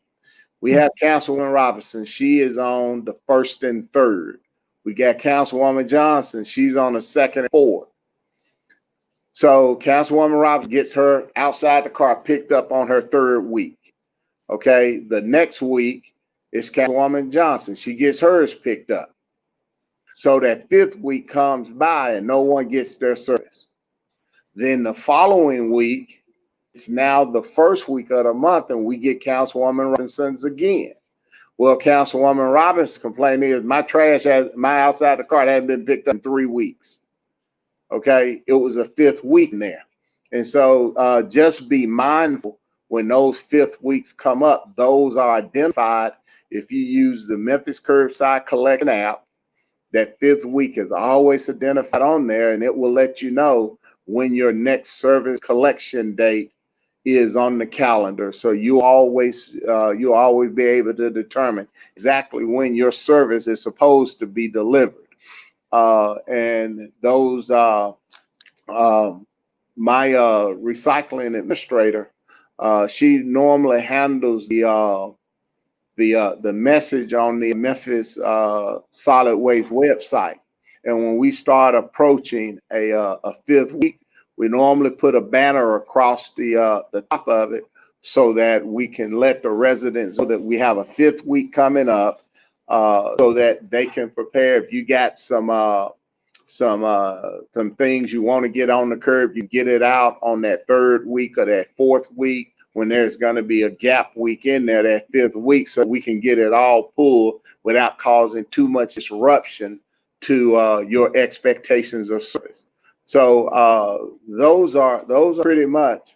We have Councilwoman Robinson. She is on the 1st and 3rd. We got Councilwoman Johnson. She's on the 2nd and 4th. So Councilwoman Robinson gets her outside the car picked up on her 3rd week. Okay, the next week is Councilwoman Johnson. She gets hers picked up. So that 5th week comes by and no one gets their service. Then the following week, it's now the 1st week of the month and we get Councilwoman Robinson's again. Well, Councilwoman Robinson's complaint is my outside the cart hasn't been picked up in 3 weeks. Okay, it was a 5th week in there. And so just be mindful when those 5th weeks come up, those are identified. If you use the Memphis Curbside Collection app, that 5th week is always identified on there and it will let you know when your next service collection date is on the calendar. So you always be able to determine exactly when your service is supposed to be delivered. And those my recycling administrator, she normally handles the message on the Memphis solid waste website. And when we start approaching a 5th week, we normally put a banner across the top of it so that we can let the residents know that we have a 5th week coming up, so that they can prepare. If you got some things you want to get on the curb, you get it out on that 3rd week or that 4th week when there's going to be a gap week in there, that 5th week, so we can get it all pulled without causing too much disruption to your expectations of service. So those are pretty much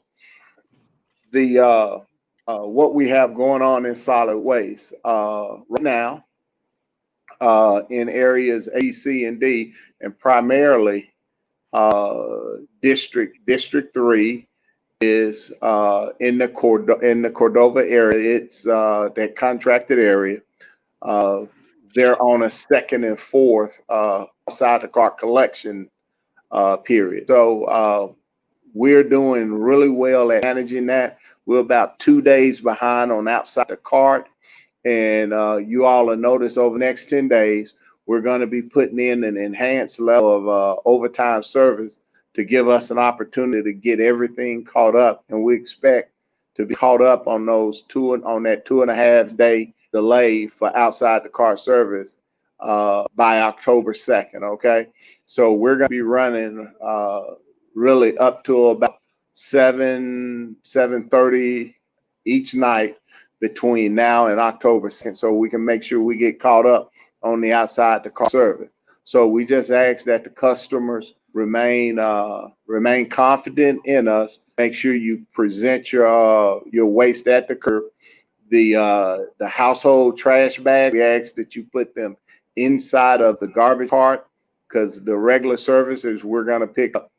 the what we have going on in solid waste right now in areas A, C, and D, and primarily District 3 is in the Cordova area. It's that contracted area. They're on a 2nd and 4th outside the cart collection period. So we're doing really well at managing that. We're about 2 days behind on outside the cart. And you all will notice over the next 10 days, we're going to be putting in an enhanced level of overtime service to give us an opportunity to get everything caught up. And we expect to be caught up on that 2.5 day delay for outside the cart service by October 2nd. Okay. So we're going to be running really up to about 7:30 each night between now and October 2nd, so we can make sure we get caught up on the outside the car service. So we just ask that the customers remain confident in us. Make sure you present your waste at the curb. The household trash bag, we ask that you put them inside of the garbage cart, because the regular services, we're going to pick up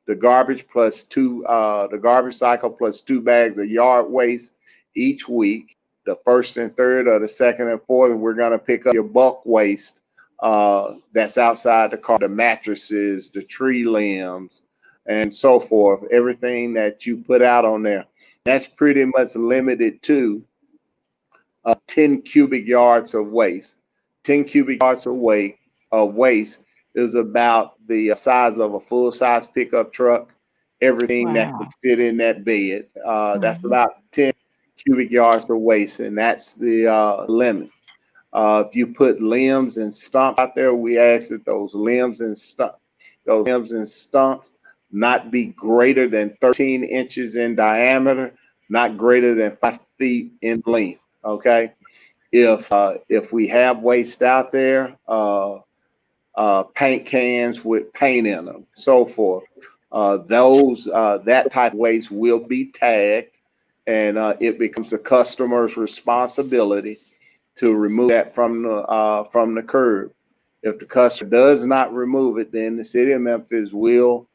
the garbage plus the garbage cycle plus 2 bags of yard waste each week. The 1st and 3rd or the 2nd and 4th, we're going to pick up your bulk waste that's outside the car, the mattresses, the tree limbs, and so forth. Everything that you put out on there. That's pretty much limited to 10 cubic yards of waste. 10 cubic yards of waste is about the size of a full-size pickup truck. Everything that could fit in that bed. That's about 10 cubic yards of waste, and that's the limit. If you put limbs and stumps out there, we ask that those limbs and stumps not be greater than 13 inches in diameter, not greater than 5 feet in length. Okay. If we have waste out there, paint cans with paint in them, so forth, that type of waste will be tagged, and it becomes the customer's responsibility to remove that from the curb. If the customer does not remove it, then the city of Memphis will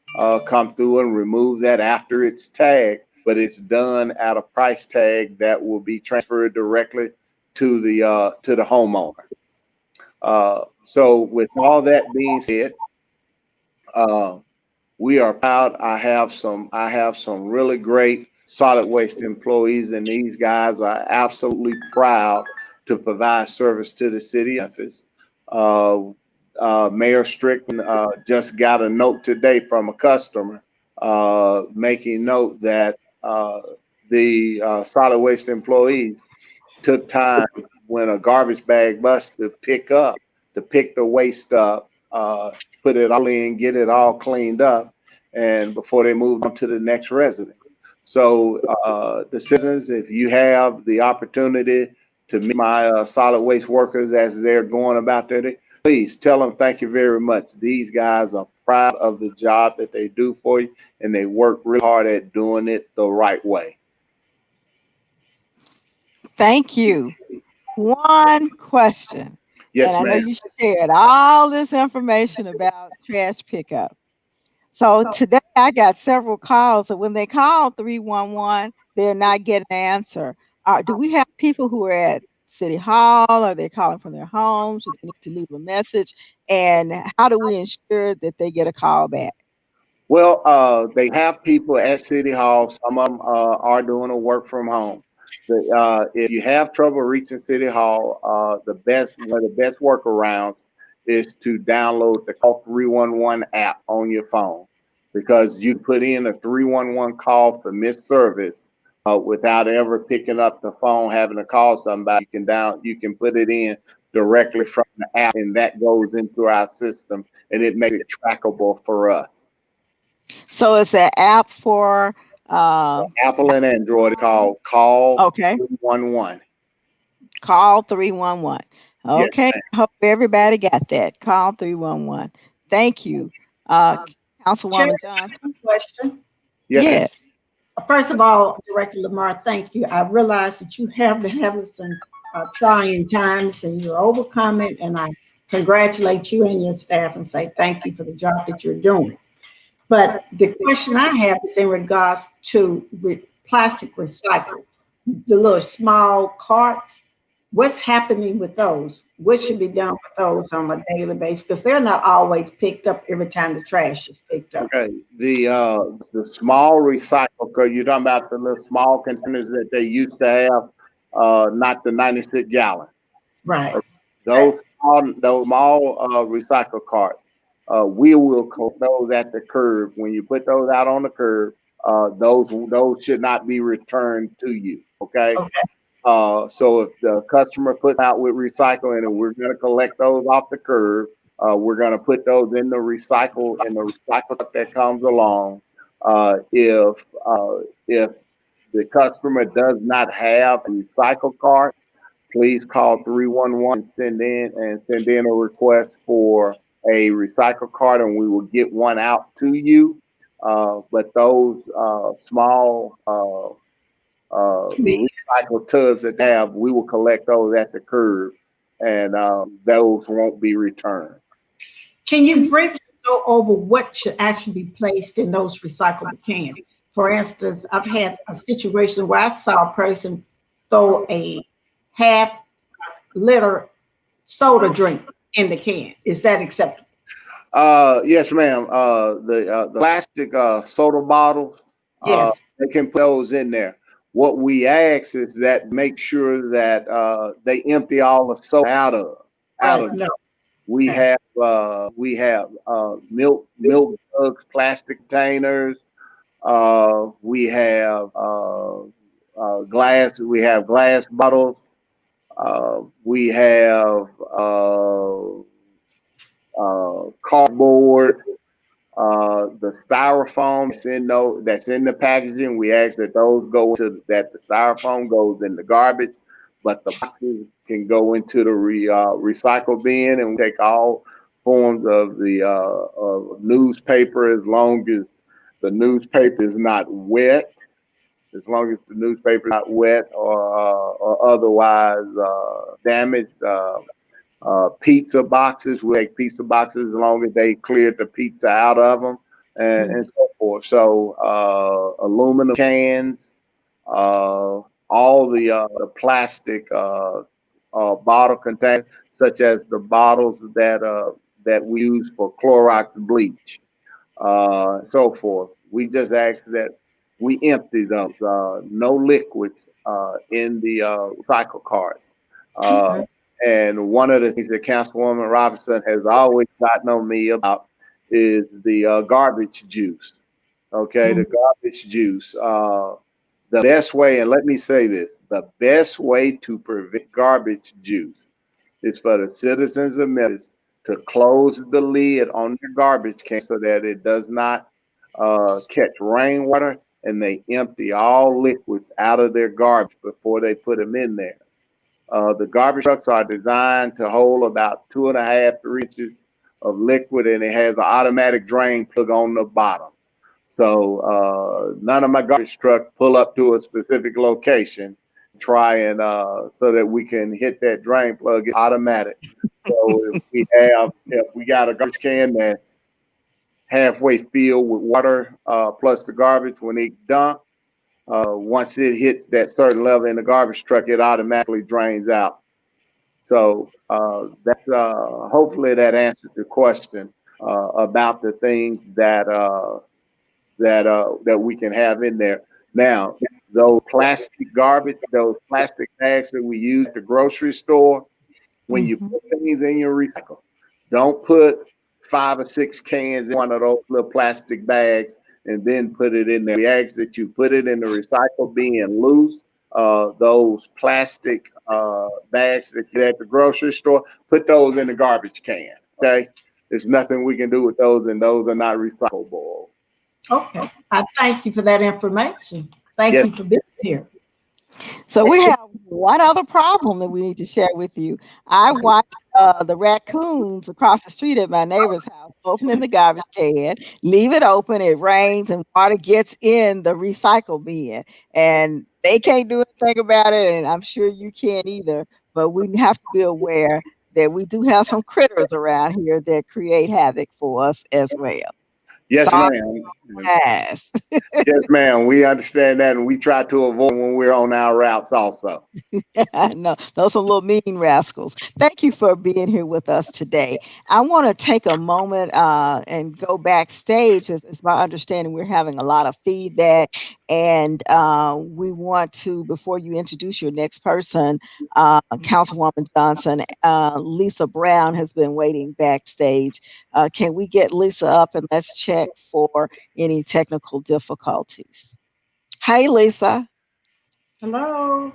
come through and remove that after it's tagged, but it's done at a price tag that will be transferred directly to the homeowner. So with all that being said, we are proud. I have some really great solid waste employees, and these guys are absolutely proud to provide service to the city of Memphis. Mayor Strickland just got a note today from a customer making note that the solid waste employees took time when a garbage bag bus to pick the waste up, put it all in, get it all cleaned up, and before they moved on to the next resident. So the citizens, if you have the opportunity to meet my solid waste workers as they're going about their day, please tell them thank you very much. These guys are proud of the job that they do for you, and they work really hard at doing it the right way. Thank you. One question. Yes, and I know ma'am. you shared all this information about trash pickup. So today I got several calls. So when they call 311, they're not getting an answer. Do we have people who are at City Hall? Are they calling from their homes? Do they need to leave a message? And how do we ensure that they get a call back? Well, they have people at City Hall. Some of them are doing a work from home. If you have trouble reaching City Hall, one of the best workarounds is to download the Call 311 app on your phone, because you put in a 311 call for missed service without ever picking up the phone, having to call somebody. You can put it in directly from the app, and that goes into our system, and it makes it trackable for us. So it's an app for Apple and Android, called Call okay, 311. call 311. Yes, Okay, ma'am. I hope everybody got that. Call 311. Thank you. Uh Chair, Councilwoman Johnson. question. Yes, ma'am. Yeah. First of all, Director Lamar, thank you. I realize that you have been having some trying times and you're overcoming, and I congratulate you and your staff and say thank you for the job that you're doing. But the question I have is in regards to plastic recycle, the little small carts. What's happening with those? What should be done with those on a daily basis? Because they're not always picked up every time the trash is picked up. Okay. The small recycle, because you're talking about the little small containers that they used to have, not the 96 gallon. Right. Those small recycle carts, we will collect those at the curb. When you put those out on the curb, those should not be returned to you. Okay. Okay. So if the customer puts out with recycling, and we're going to collect those off the curb, we're going to put those in the recycle truck that comes along. If the customer does not have a recycle cart, please call 311 and send in a request for a recycle cart, and we will get one out to you. But those small recycle tubs that they have, we will collect those at the curb, and those won't be returned. Can you briefly go over what should actually be placed in those recyclable cans? For instance, I've had a situation where I saw a person throw a half-liter soda drink in the can. Is that acceptable? Yes, ma'am. The plastic soda bottles, Yes. they can put those in there. What we ask is that make sure that they empty all the soda out of No. We have milk jugs, plastic containers. We have glass. We have glass bottles. We have cardboard, the styrofoam that's in the packaging. We ask that the styrofoam goes in the garbage, but the boxes can go into the recycle bin, and we take all forms of the of newspaper as long as the newspaper is not wet. As long as the newspaper is not wet or otherwise damaged. Pizza boxes, we take pizza boxes as long as they cleared the pizza out of them and so forth. So aluminum cans, all the plastic bottle containers, such as the bottles that we use for Clorox bleach, so forth. We just ask that we empty those, no liquids in the recycle cart. And one of the things that Councilwoman Robinson has always gotten on me about is the garbage juice. Okay, the garbage juice. The best way, and let me say this, the best way to prevent garbage juice is for the citizens of Memphis to close the lid on their garbage can so that it does not catch rainwater, and they empty all liquids out of their garbage before they put them in there. The garbage trucks are designed to hold about 2.5 to 3 inches of liquid, and it has an automatic drain plug on the bottom. So none of my garbage trucks pull up to a specific location, try and so that we can hit that drain plug. It's automatic. So if we got a garbage can that's halfway filled with water plus the garbage, when it dump, once it hits that certain level in the garbage truck, it automatically drains out. So that's hopefully that answers the question about the things that we can have in there. Now, those plastic garbage, those plastic bags that we use at the grocery store, when you put things in your recycle, don't put 5 or 6 cans in one of those little plastic bags and then put it in there. We ask that you put it in the recycle bin loose. Those plastic bags that you get at the grocery store, put those in the garbage can. Okay, there's nothing we can do with those, and those are not recyclable. Okay, I thank you for that information. Thank you for being here. So we have one other problem that we need to share with you. I watched the raccoons across the street at my neighbor's house open the garbage can, leave it open, it rains, and water gets in the recycle bin. And they can't do anything about it, and I'm sure you can't either. But we have to be aware that we do have some critters around here that create havoc for us as well. Yes, Sorry. ma'am. Yes, ma'am. We understand that, and we try to avoid when we're on our routes also. No, those are little mean rascals. Thank you for being here with us today. I want to take a moment and go backstage. It's my understanding we're having a lot of feedback, and we want to, before you introduce your next person, Councilwoman Johnson, Lisa Brown has been waiting backstage. Can we get Lisa up and let's check for any technical difficulties? Hey, Lisa. Hello.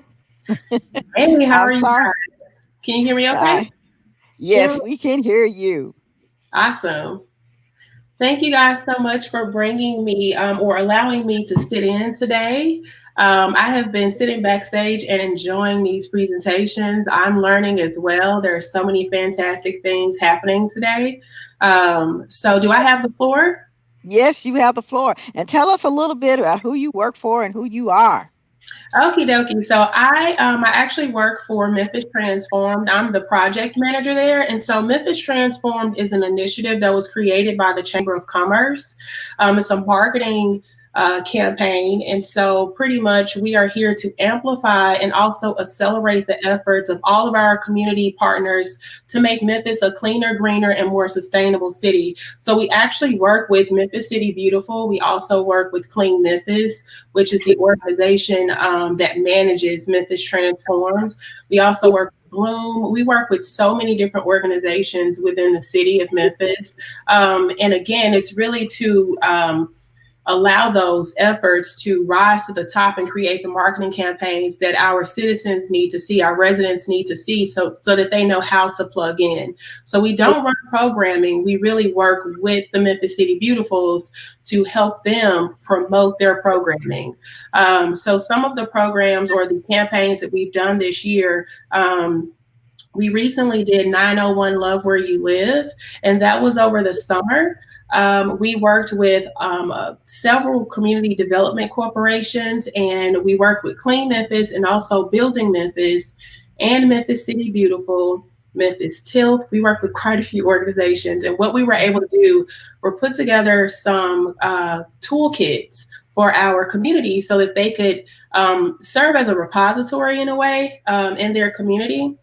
Hey, how are I'm you sorry. guys? Can you hear me okay? Yes, Sure. we can hear you. Awesome. Thank you guys so much for bringing me or allowing me to sit in today. I have been sitting backstage and enjoying these presentations. I'm learning as well. There are so many fantastic things happening today. So do I have the floor? Yes, you have the floor. And tell us a little bit about who you work for and who you are. Okie dokie. So I actually work for Memphis Transformed. I'm the project manager there. And so Memphis Transformed is an initiative that was created by the Chamber of Commerce. It's a marketing campaign. And so pretty much we are here to amplify and also accelerate the efforts of all of our community partners to make Memphis a cleaner, greener, and more sustainable city. So we actually work with Memphis City Beautiful. We also work with Clean Memphis, which is the organization that manages Memphis Transformed. We also work with Bloom. We work with so many different organizations within the city of Memphis. And again, it's really to allow those efforts to rise to the top and create the marketing campaigns that our citizens need to see, our residents need to see, so that they know how to plug in. So we don't run programming. We really work with the Memphis City Beautifuls to help them promote their programming. So some of the programs or the campaigns that we've done this year, we recently did 901 Love Where You Live, and that was over the summer. We worked with several community development corporations, and we worked with Clean Memphis and also Building Memphis and Memphis City Beautiful, Memphis TILF. We worked with quite a few organizations, and what we were able to do were put together some toolkits for our community so that they could serve as a repository in a way in their community.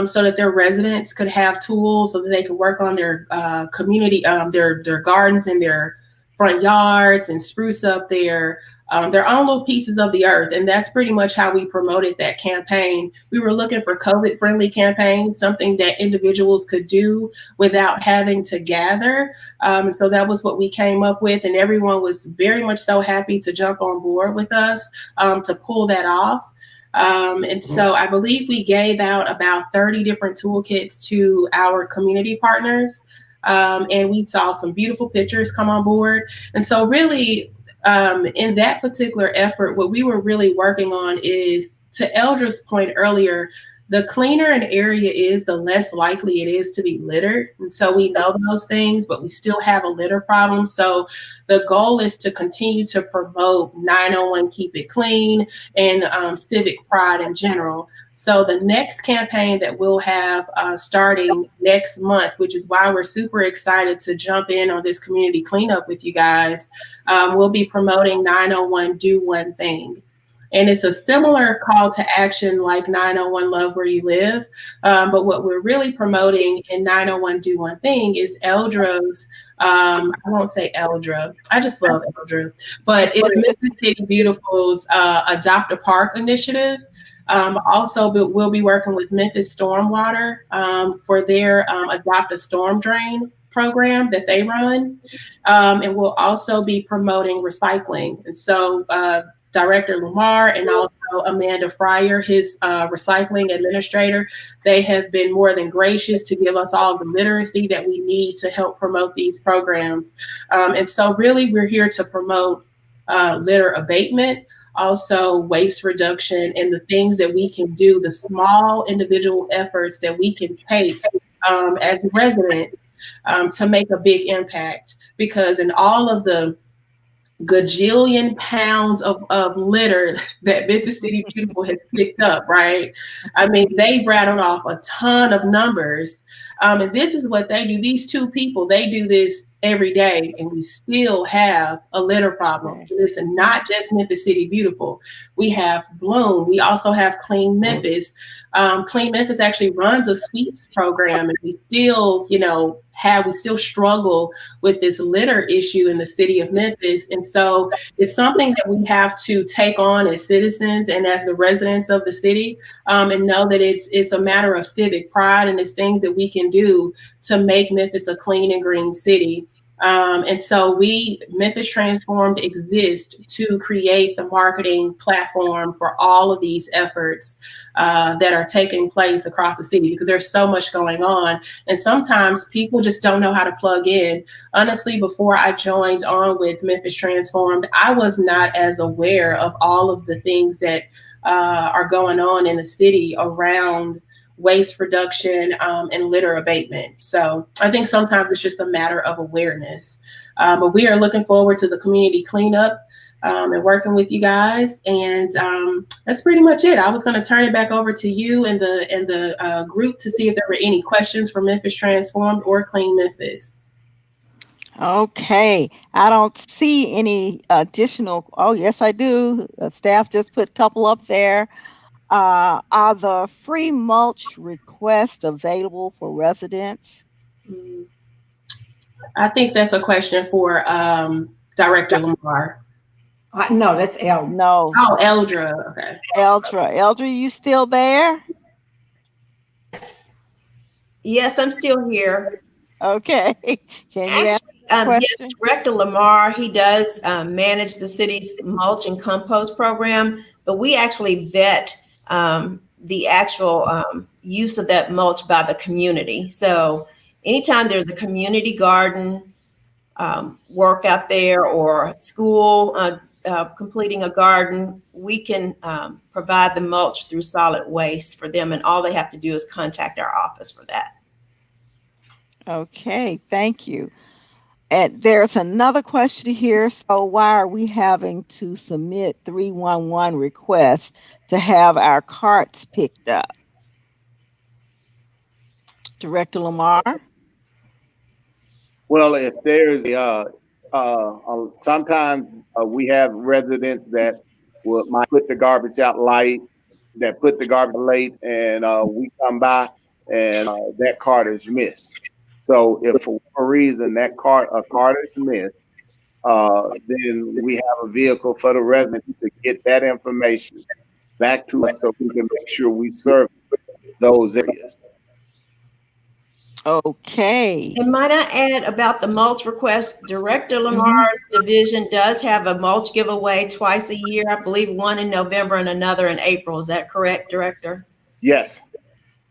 So that their residents could have tools so that they could work on their community, their gardens and their front yards and spruce up their own little pieces of the earth. And that's pretty much how we promoted that campaign. We were looking for COVID-friendly campaigns, something that individuals could do without having to gather. And so that was what we came up with. And everyone was very much so happy to jump on board with us to pull that off. And so I believe we gave out about 30 different toolkits to our community partners. And we saw some beautiful pictures come on board. And so really, in that particular effort, what we were really working on is, to Eldra's point earlier, the cleaner an area is, the less likely it is to be littered. And so we know those things, but we still have a litter problem. So the goal is to continue to promote 901 Keep It Clean and civic pride in general. So the next campaign that we'll have starting next month, which is why we're super excited to jump in on this community cleanup with you guys, we'll be promoting 901 Do One Thing. And it's a similar call to action like 901 Love Where You Live. But what we're really promoting in 901 Do One Thing is Eldra's, I won't say Eldra, I just love Eldra, but it's Memphis City Beautiful's Adopt a Park initiative. Also, we'll be working with Memphis Stormwater for their Adopt a Storm Drain program that they run. And we'll also be promoting recycling. And so Director Lamar and also Amanda Fryer, his recycling administrator, they have been more than gracious to give us all the literacy that we need to help promote these programs. And so really we're here to promote litter abatement, also waste reduction, and the things that we can do, the small individual efforts that we can take as residents to make a big impact. Because in all of the gajillion pounds of litter that Memphis City Beautiful has picked up, right? I mean, they rattled off a ton of numbers. And this is what they do. These two people, they do this every day, and we still have a litter problem. Listen, not just Memphis City Beautiful. We have Bloom. We also have Clean Memphis. Clean Memphis actually runs a sweeps program, and we still, we still struggle with this litter issue in the city of Memphis. And so it's something that we have to take on as citizens and as the residents of the city, and know that it's a matter of civic pride, and it's things that we can do to make Memphis a clean and green city. And so Memphis Transformed exists to create the marketing platform for all of these efforts that are taking place across the city, because there's so much going on. And sometimes people just don't know how to plug in. Honestly, before I joined on with Memphis Transformed, I was not as aware of all of the things that are going on in the city around waste reduction and litter abatement. So I think sometimes it's just a matter of awareness. But we are looking forward to the community cleanup and working with you guys. And that's pretty much it. I was going to turn it back over to you and the group to see if there were any questions for Memphis Transformed or Clean Memphis. Okay, I don't see any additional. Oh, yes, I do. Staff just put a couple up there. Are the free mulch requests available for residents? I think that's a question for Director Lamar. No, that's Eldra. No. Oh, Eldra. Okay. Eldra, you still there? Yes, I'm still here. Okay. Can you ask Actually, the yes, question? Director Lamar, he does manage the city's mulch and compost program, but we actually vet the actual use of that mulch by the community. So anytime there's a community garden work out there or school completing a garden, we can provide the mulch through solid waste for them, and all they have to do is contact our office for that. Okay, thank you. And there's another question here. So why are we having to submit 311 requests to have our carts picked up? Director Lamar? Well, if there's sometimes we have residents that might put the garbage out late, that put the garbage late, and we come by and that cart is missed. So if for whatever reason a cart is missed, then we have a vehicle for the residents to get that information back to us so we can make sure we serve those areas. Okay. And might I add about the mulch request, Director Lamar's division does have a mulch giveaway twice a year. I believe one in November and another in April. Is that correct, Director? Yes.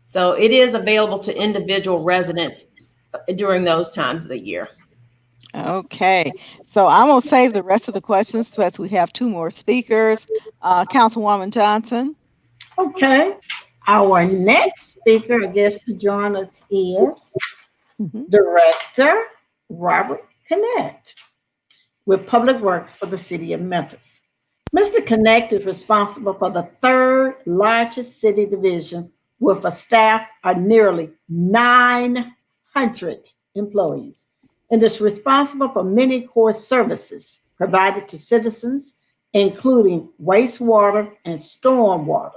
So it is available to individual residents during those times of the year. Okay. So I'm going to save the rest of the questions as we have two more speakers. Councilwoman Johnson. Okay. Our next speaker, I guess, to join us is Director Robert Connect with Public Works for the City of Memphis. Mr. Connect is responsible for the third largest city division with a staff of nearly 900 employees and is responsible for many core services provided to citizens, including wastewater and stormwater,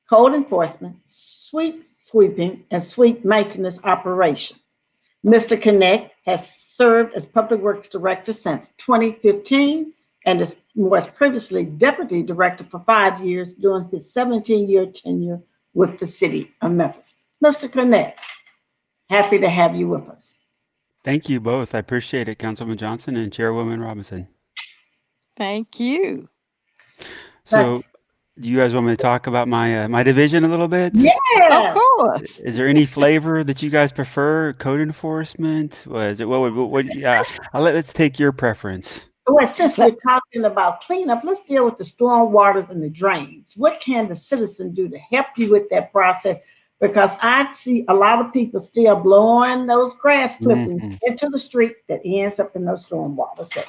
code enforcement, sweeping, and sweep maintenance operation. Mr. Connect has served as Public Works Director since 2015 and was previously Deputy Director for 5 years during his 17-year tenure with the City of Memphis. Mr. Connect, happy to have you with us. Thank you both. I appreciate it, Councilwoman Johnson and Chairwoman Robinson. Thank you. So, do you guys want me to talk about my division a little bit? Yeah. Of course. Is there any flavor that you guys prefer? Code enforcement? Let's take your preference. Well, since we're talking about cleanup, let's deal with the storm waters and the drains. What can the citizen do to help you with that process? Because I see a lot of people still blowing those grass clippings into the street that ends up in those storm waters. So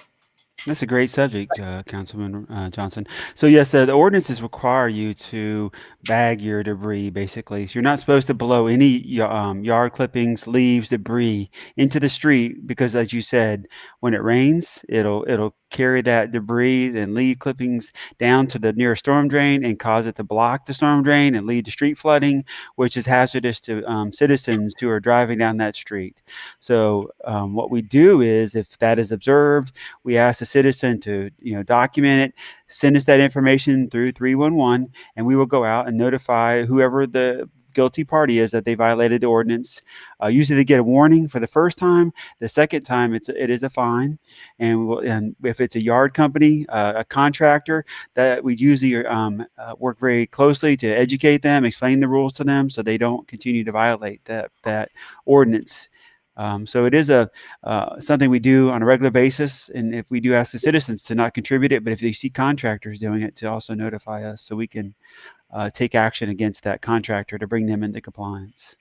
That's a great subject, Councilman Johnson. So yes, the ordinances require you to bag your debris, basically. So you're not supposed to blow any yard clippings, leaves, debris into the street because, as you said, when it rains, it'll carry that debris and leaf clippings down to the nearest storm drain and cause it to block the storm drain and lead to street flooding, which is hazardous to citizens who are driving down that street. So what we do is, if that is observed, we ask the citizen to document it, send us that information through 311, and we will go out and notify whoever the guilty party is that they violated the ordinance. Usually they get a warning for the first time. The second time it is a fine. And if it's a yard company, a contractor, that we usually work very closely to educate them, explain the rules to them so they don't continue to violate that ordinance. So it is something we do on a regular basis, and if we do ask the citizens to not contribute it, but if they see contractors doing it, to also notify us so we can take action against that contractor to bring them into compliance.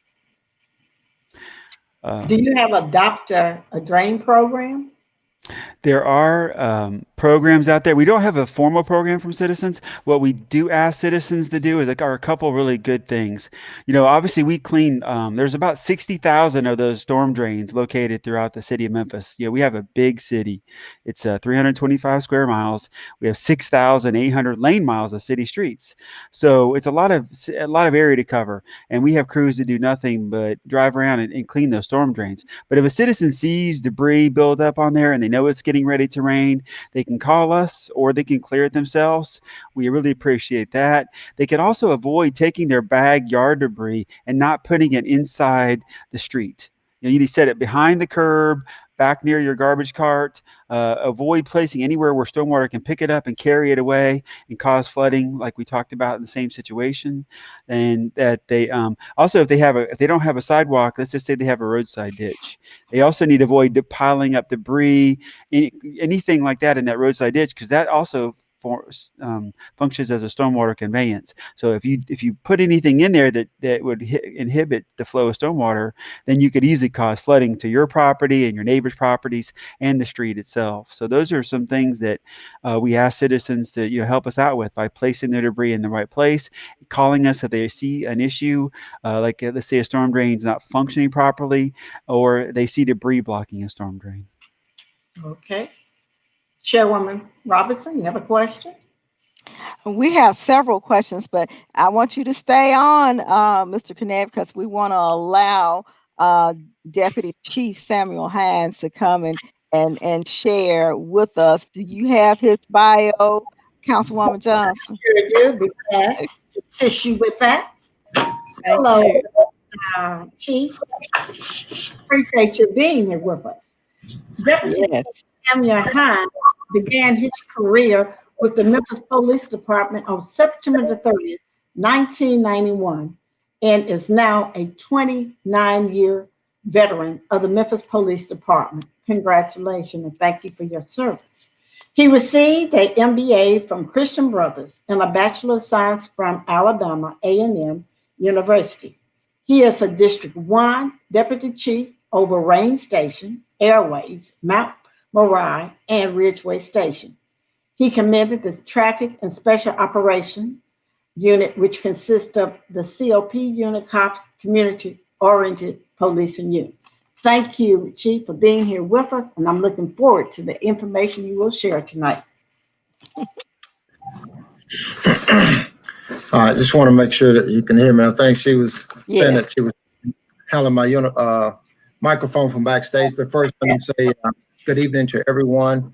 do you have a drain program? There are programs out there. We don't have a formal program from citizens. What we do ask citizens to do is are a couple really good things. Obviously we clean, there's about 60,000 of those storm drains located throughout the city of Memphis. We have a big city. It's 325 square miles. We have 6,800 lane miles of city streets. So it's a lot of area to cover. And we have crews that do nothing but drive around and clean those storm drains. But if a citizen sees debris build up on there and they know it's getting ready to rain, they can call us or they can clear it themselves. We really appreciate that. They can also avoid taking their bag yard debris and not putting it inside the street. You need to set it behind the curb, back near your garbage cart. Avoid placing anywhere where stormwater can pick it up and carry it away and cause flooding, like we talked about in the same situation. And that they also, if they don't have a sidewalk, let's just say they have a roadside ditch. They also need to avoid piling up debris, anything like that in that roadside ditch, because that also functions as a stormwater conveyance. So if you put anything in there that would inhibit the flow of stormwater, then you could easily cause flooding to your property and your neighbors' properties and the street itself. So those are some things that we ask citizens to help us out with by placing their debris in the right place, calling us if they see an issue, like let's say a storm drain's not functioning properly, or they see debris blocking a storm drain. Okay. Chairwoman Robinson, you have a question? We have several questions, but I want you to stay on, Mr. Knapp, because we want to allow Deputy Chief Samuel Hines to come and share with us. Do you have his bio, Councilwoman Johnson? Sure do. Be glad to assist you with that. Thank Hello, you. Chief. Appreciate you being here with us. Deputy Yes. Chief Samuel Hines began his career with the Memphis Police Department on September the 30th, 1991, and is now a 29-year veteran of the Memphis Police Department. Congratulations and thank you for your service. He received an MBA from Christian Brothers and a Bachelor of Science from Alabama A&M University. He is a District 1 Deputy Chief over Rain Station, Airways, Mount Moriah, and Ridgeway Station. He commanded the Traffic and Special Operations Unit, which consists of the COP unit, Cops, Community-Oriented Policing Unit. Thank you, Chief, for being here with us, and I'm looking forward to the information you will share tonight. I just want to make sure that you can hear me. I think she was saying that she was handling my microphone from backstage. But first, let me say good evening to everyone.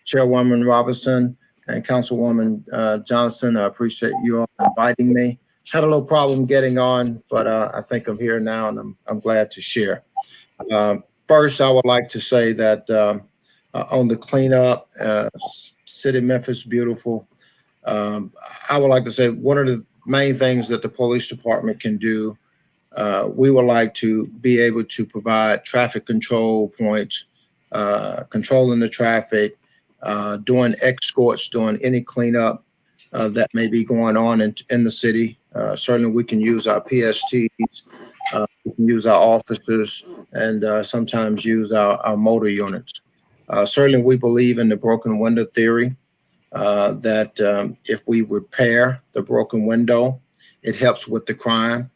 Chairwoman Robinson and Councilwoman Johnson, I appreciate you all inviting me. Had a little problem getting on, but I think I'm here now, and I'm glad to share. First, I would like to say that on the cleanup, City of Memphis, beautiful. I would like to say one of the main things that the police department can do, we would like to be able to provide traffic control points, controlling the traffic, doing escorts, doing any cleanup that may be going on in the city. Certainly we can use our PSTs, we can use our officers, and sometimes use our motor units. Certainly we believe in the broken window theory, that if we repair the broken window, it helps with the crime.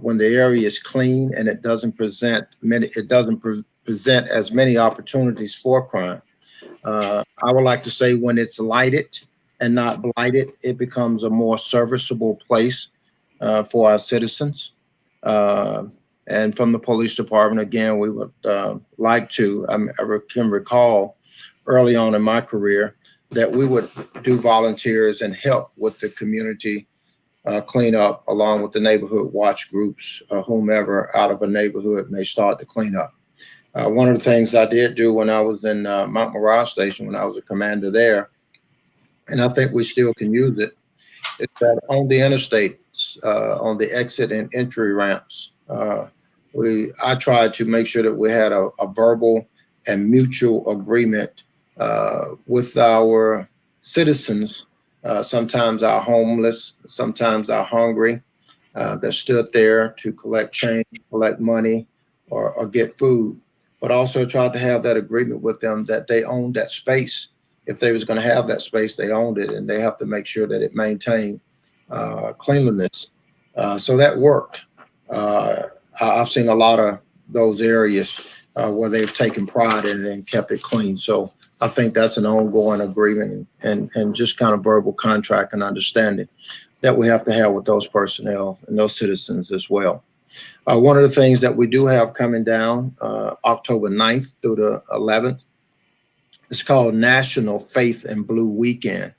When the area is clean and it doesn't present as many opportunities for crime. I would like to say when it's lighted and not blighted, it becomes a more serviceable place for our citizens. And from the police department, again, we would like to, I can recall early on in my career that we would do volunteers and help with the community cleanup along with the neighborhood watch groups, whomever out of a neighborhood may start to clean up. One of the things I did do when I was in Mount Moriah Station, when I was a commander there, and I think we still can use it, is that on the interstates, on the exit and entry ramps, I tried to make sure that we had a verbal and mutual agreement with our citizens. Sometimes our homeless, sometimes our hungry, that stood there to collect change, collect money, or get food, but also tried to have that agreement with them that they owned that space. If they was going to have that space, they owned it, and they have to make sure that it maintained cleanliness. So that worked. I've seen a lot of those areas where they've taken pride in it and kept it clean. So I think that's an ongoing agreement and just kind of verbal contract and understanding that we have to have with those personnel and those citizens as well. One of the things that we do have coming down October 9th through the 11th, it's called National Faith and Blue Weekend.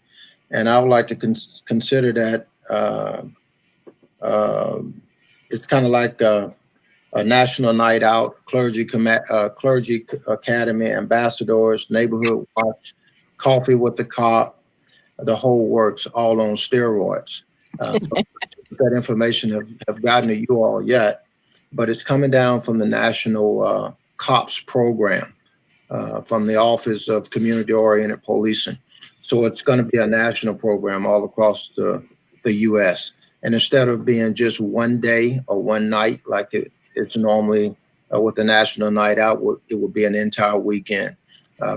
And I would like to consider that it's kind of like a national night out, clergy academy ambassadors, neighborhood watch, coffee with the cop, the whole works, all on steroids. That information have gotten to you all yet, but it's coming down from the National COPS program, from the Office of Community Oriented Policing. So it's going to be a national program all across the U.S. And instead of being just one day or one night like it's normally with the National Night Out, it would be an entire weekend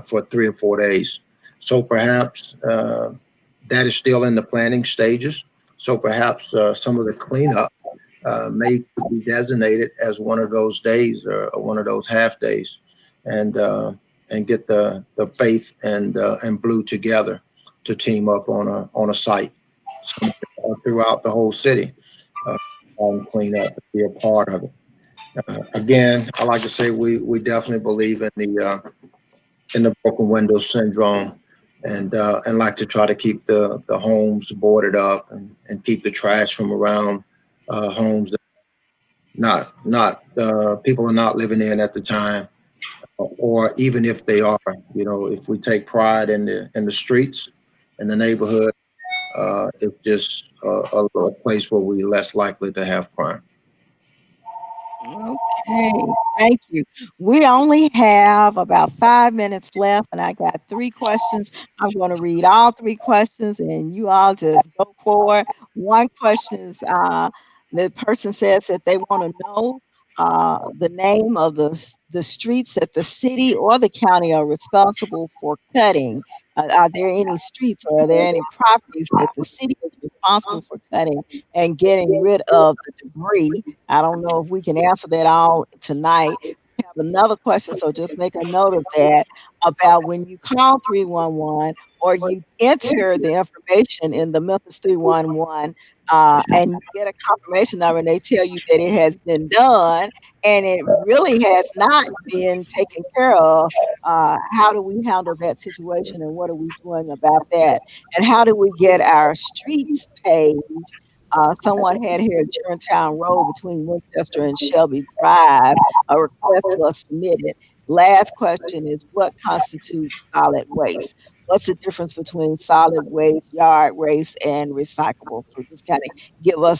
for 3 or 4 days. So perhaps that is still in the planning stages. So perhaps some of the cleanup may be designated as one of those days or one of those half days, and get the Faith and Blue together to team up on a site throughout the whole city on cleanup, be a part of it. Again, I like to say we definitely believe in the broken window syndrome, and like to try to keep the homes boarded up and keep the trash from around homes that people are not living in at the time, or even if they are, if we take pride in the streets, in the neighborhood, it's just a place where we're less likely to have crime. Okay, thank you. We only have about 5 minutes left, and I got 3 questions. I'm going to read all 3 questions, and you all just go for it. One question is the person says that they want to know the name of the streets that the city or the county are responsible for cutting. Are there any streets or are there any properties that the city is responsible for cutting and getting rid of the debris? I don't know if we can answer that all tonight. We have another question, so just make a note of that about when you call 311 or you enter the information in the Memphis 311 and you get a confirmation number and they tell you that it has been done and it really has not been taken care of. How do we handle that situation and what are we doing about that? And how do we get our streets paved? Someone had here at Germantown Road between Winchester and Shelby Drive. A request was submitted. Last question is what constitutes solid waste? What's the difference between solid waste, yard waste, and recyclable? So just kind of give us,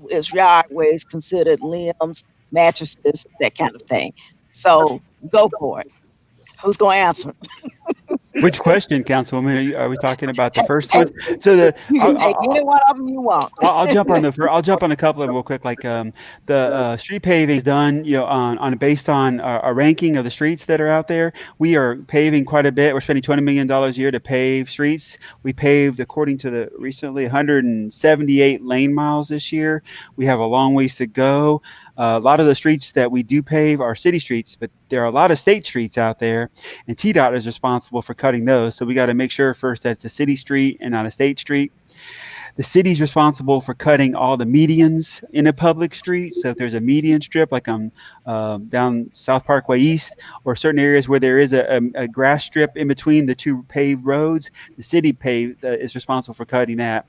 is yard waste considered limbs, mattresses, that kind of thing? So go for it. Who's going to answer? Which question, Councilwoman? Are we talking about the first one? So You can take any one of them you want. I'll jump on a couple of them real quick. Like the street paving is done, on based on a ranking of the streets that are out there. We are paving quite a bit. We're spending $20 million a year to pave streets. We paved, according to the recently, 178 lane miles this year. We have a long ways to go. A lot of the streets that we do pave are city streets, but there are a lot of state streets out there, and TDOT is responsible for cutting those. So we got to make sure first that it's a city street and not a state street. The city's responsible for cutting all the medians in a public street. So if there's a median strip, like on down South Parkway East, or certain areas where there is a grass strip in between the two paved roads, the city is responsible for cutting that.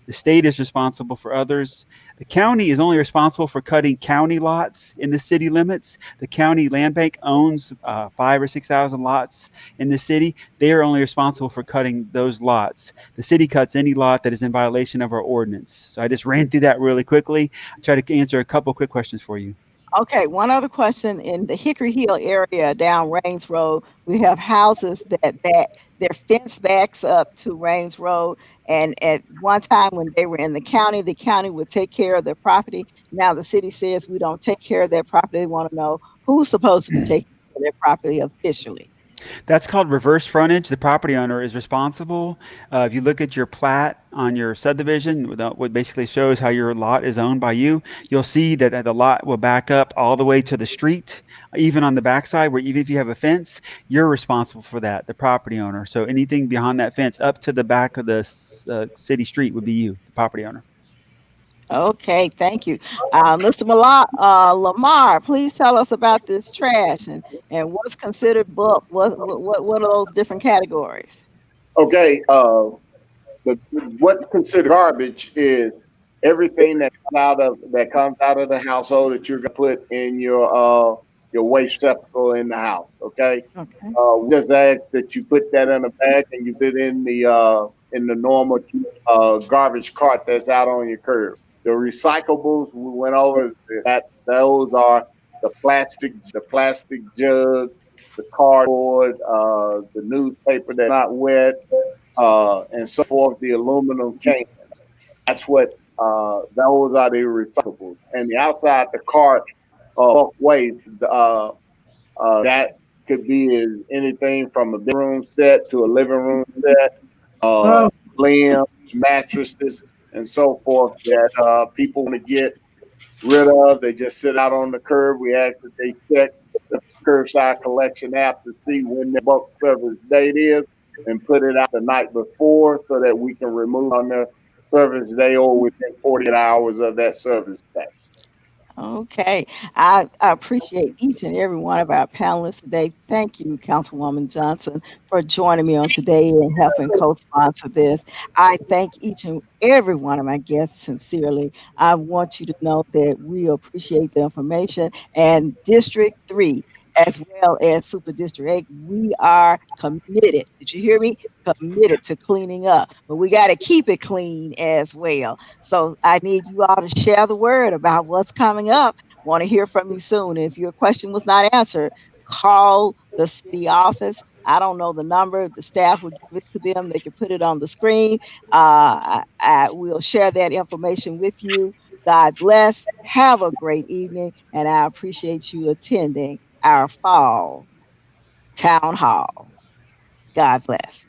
The state is responsible for others. The county is only responsible for cutting county lots in the city limits. The county land bank owns 5,000 or 6,000 lots in the city. They are only responsible for cutting those lots. The city cuts any lot that is in violation of our ordinance. So I just ran through that really quickly. I try to answer a couple quick questions for you. Okay, one other question. In the Hickory Hill area down Rains Road, we have houses that their fence backs up to Rains Road. And at one time when they were in the county would take care of their property. Now the city says we don't take care of their property. They want to know who's supposed to be taking care of their property officially. That's called reverse frontage. The property owner is responsible. If you look at your plat on your subdivision, what basically shows how your lot is owned by you, you'll see that the lot will back up all the way to the street, even on the backside, where even if you have a fence, you're responsible for that, the property owner. So anything behind that fence up to the back of the city street would be you, the property owner. Okay, thank you. Mr. Lamar, please tell us about this trash and what's considered bulk. What are those different categories? Okay, what's considered garbage is everything that comes out of the household that you're gonna put in your waste receptacle in the house. Okay. Okay. We just ask that you put that in a bag and you put it in the normal garbage cart that's out on your curb. The recyclables we went over that those are the plastic jugs, the cardboard, the newspaper that's not wet, and so forth. The aluminum can. That's what those are the recyclables. And the outside the cart bulk waste that could be anything from a bedroom set to a living room set, limbs, mattresses, and so forth that people want to get rid of. They just sit out on the curb. We ask that they check the curbside collection app to see when the bulk service date is and put it out the night before so that we can remove on their service day or within 48 hours of that service day. Okay. I appreciate each and every one of our panelists today. Thank you, Councilwoman Johnson, for joining me on today and helping co-sponsor this. I thank each and every one of my guests sincerely. I want you to know that we appreciate the information. And District 3, as well as Super District 8, we are committed. Did you hear me? Committed to cleaning up, but we got to keep it clean as well. So I need you all to share the word about what's coming up. Want to hear from you soon. If your question was not answered, call the city office. I don't know the number. The staff will give it to them. They can put it on the screen. I will share that information with you. God bless. Have a great evening, and I appreciate you attending our fall town hall. God bless.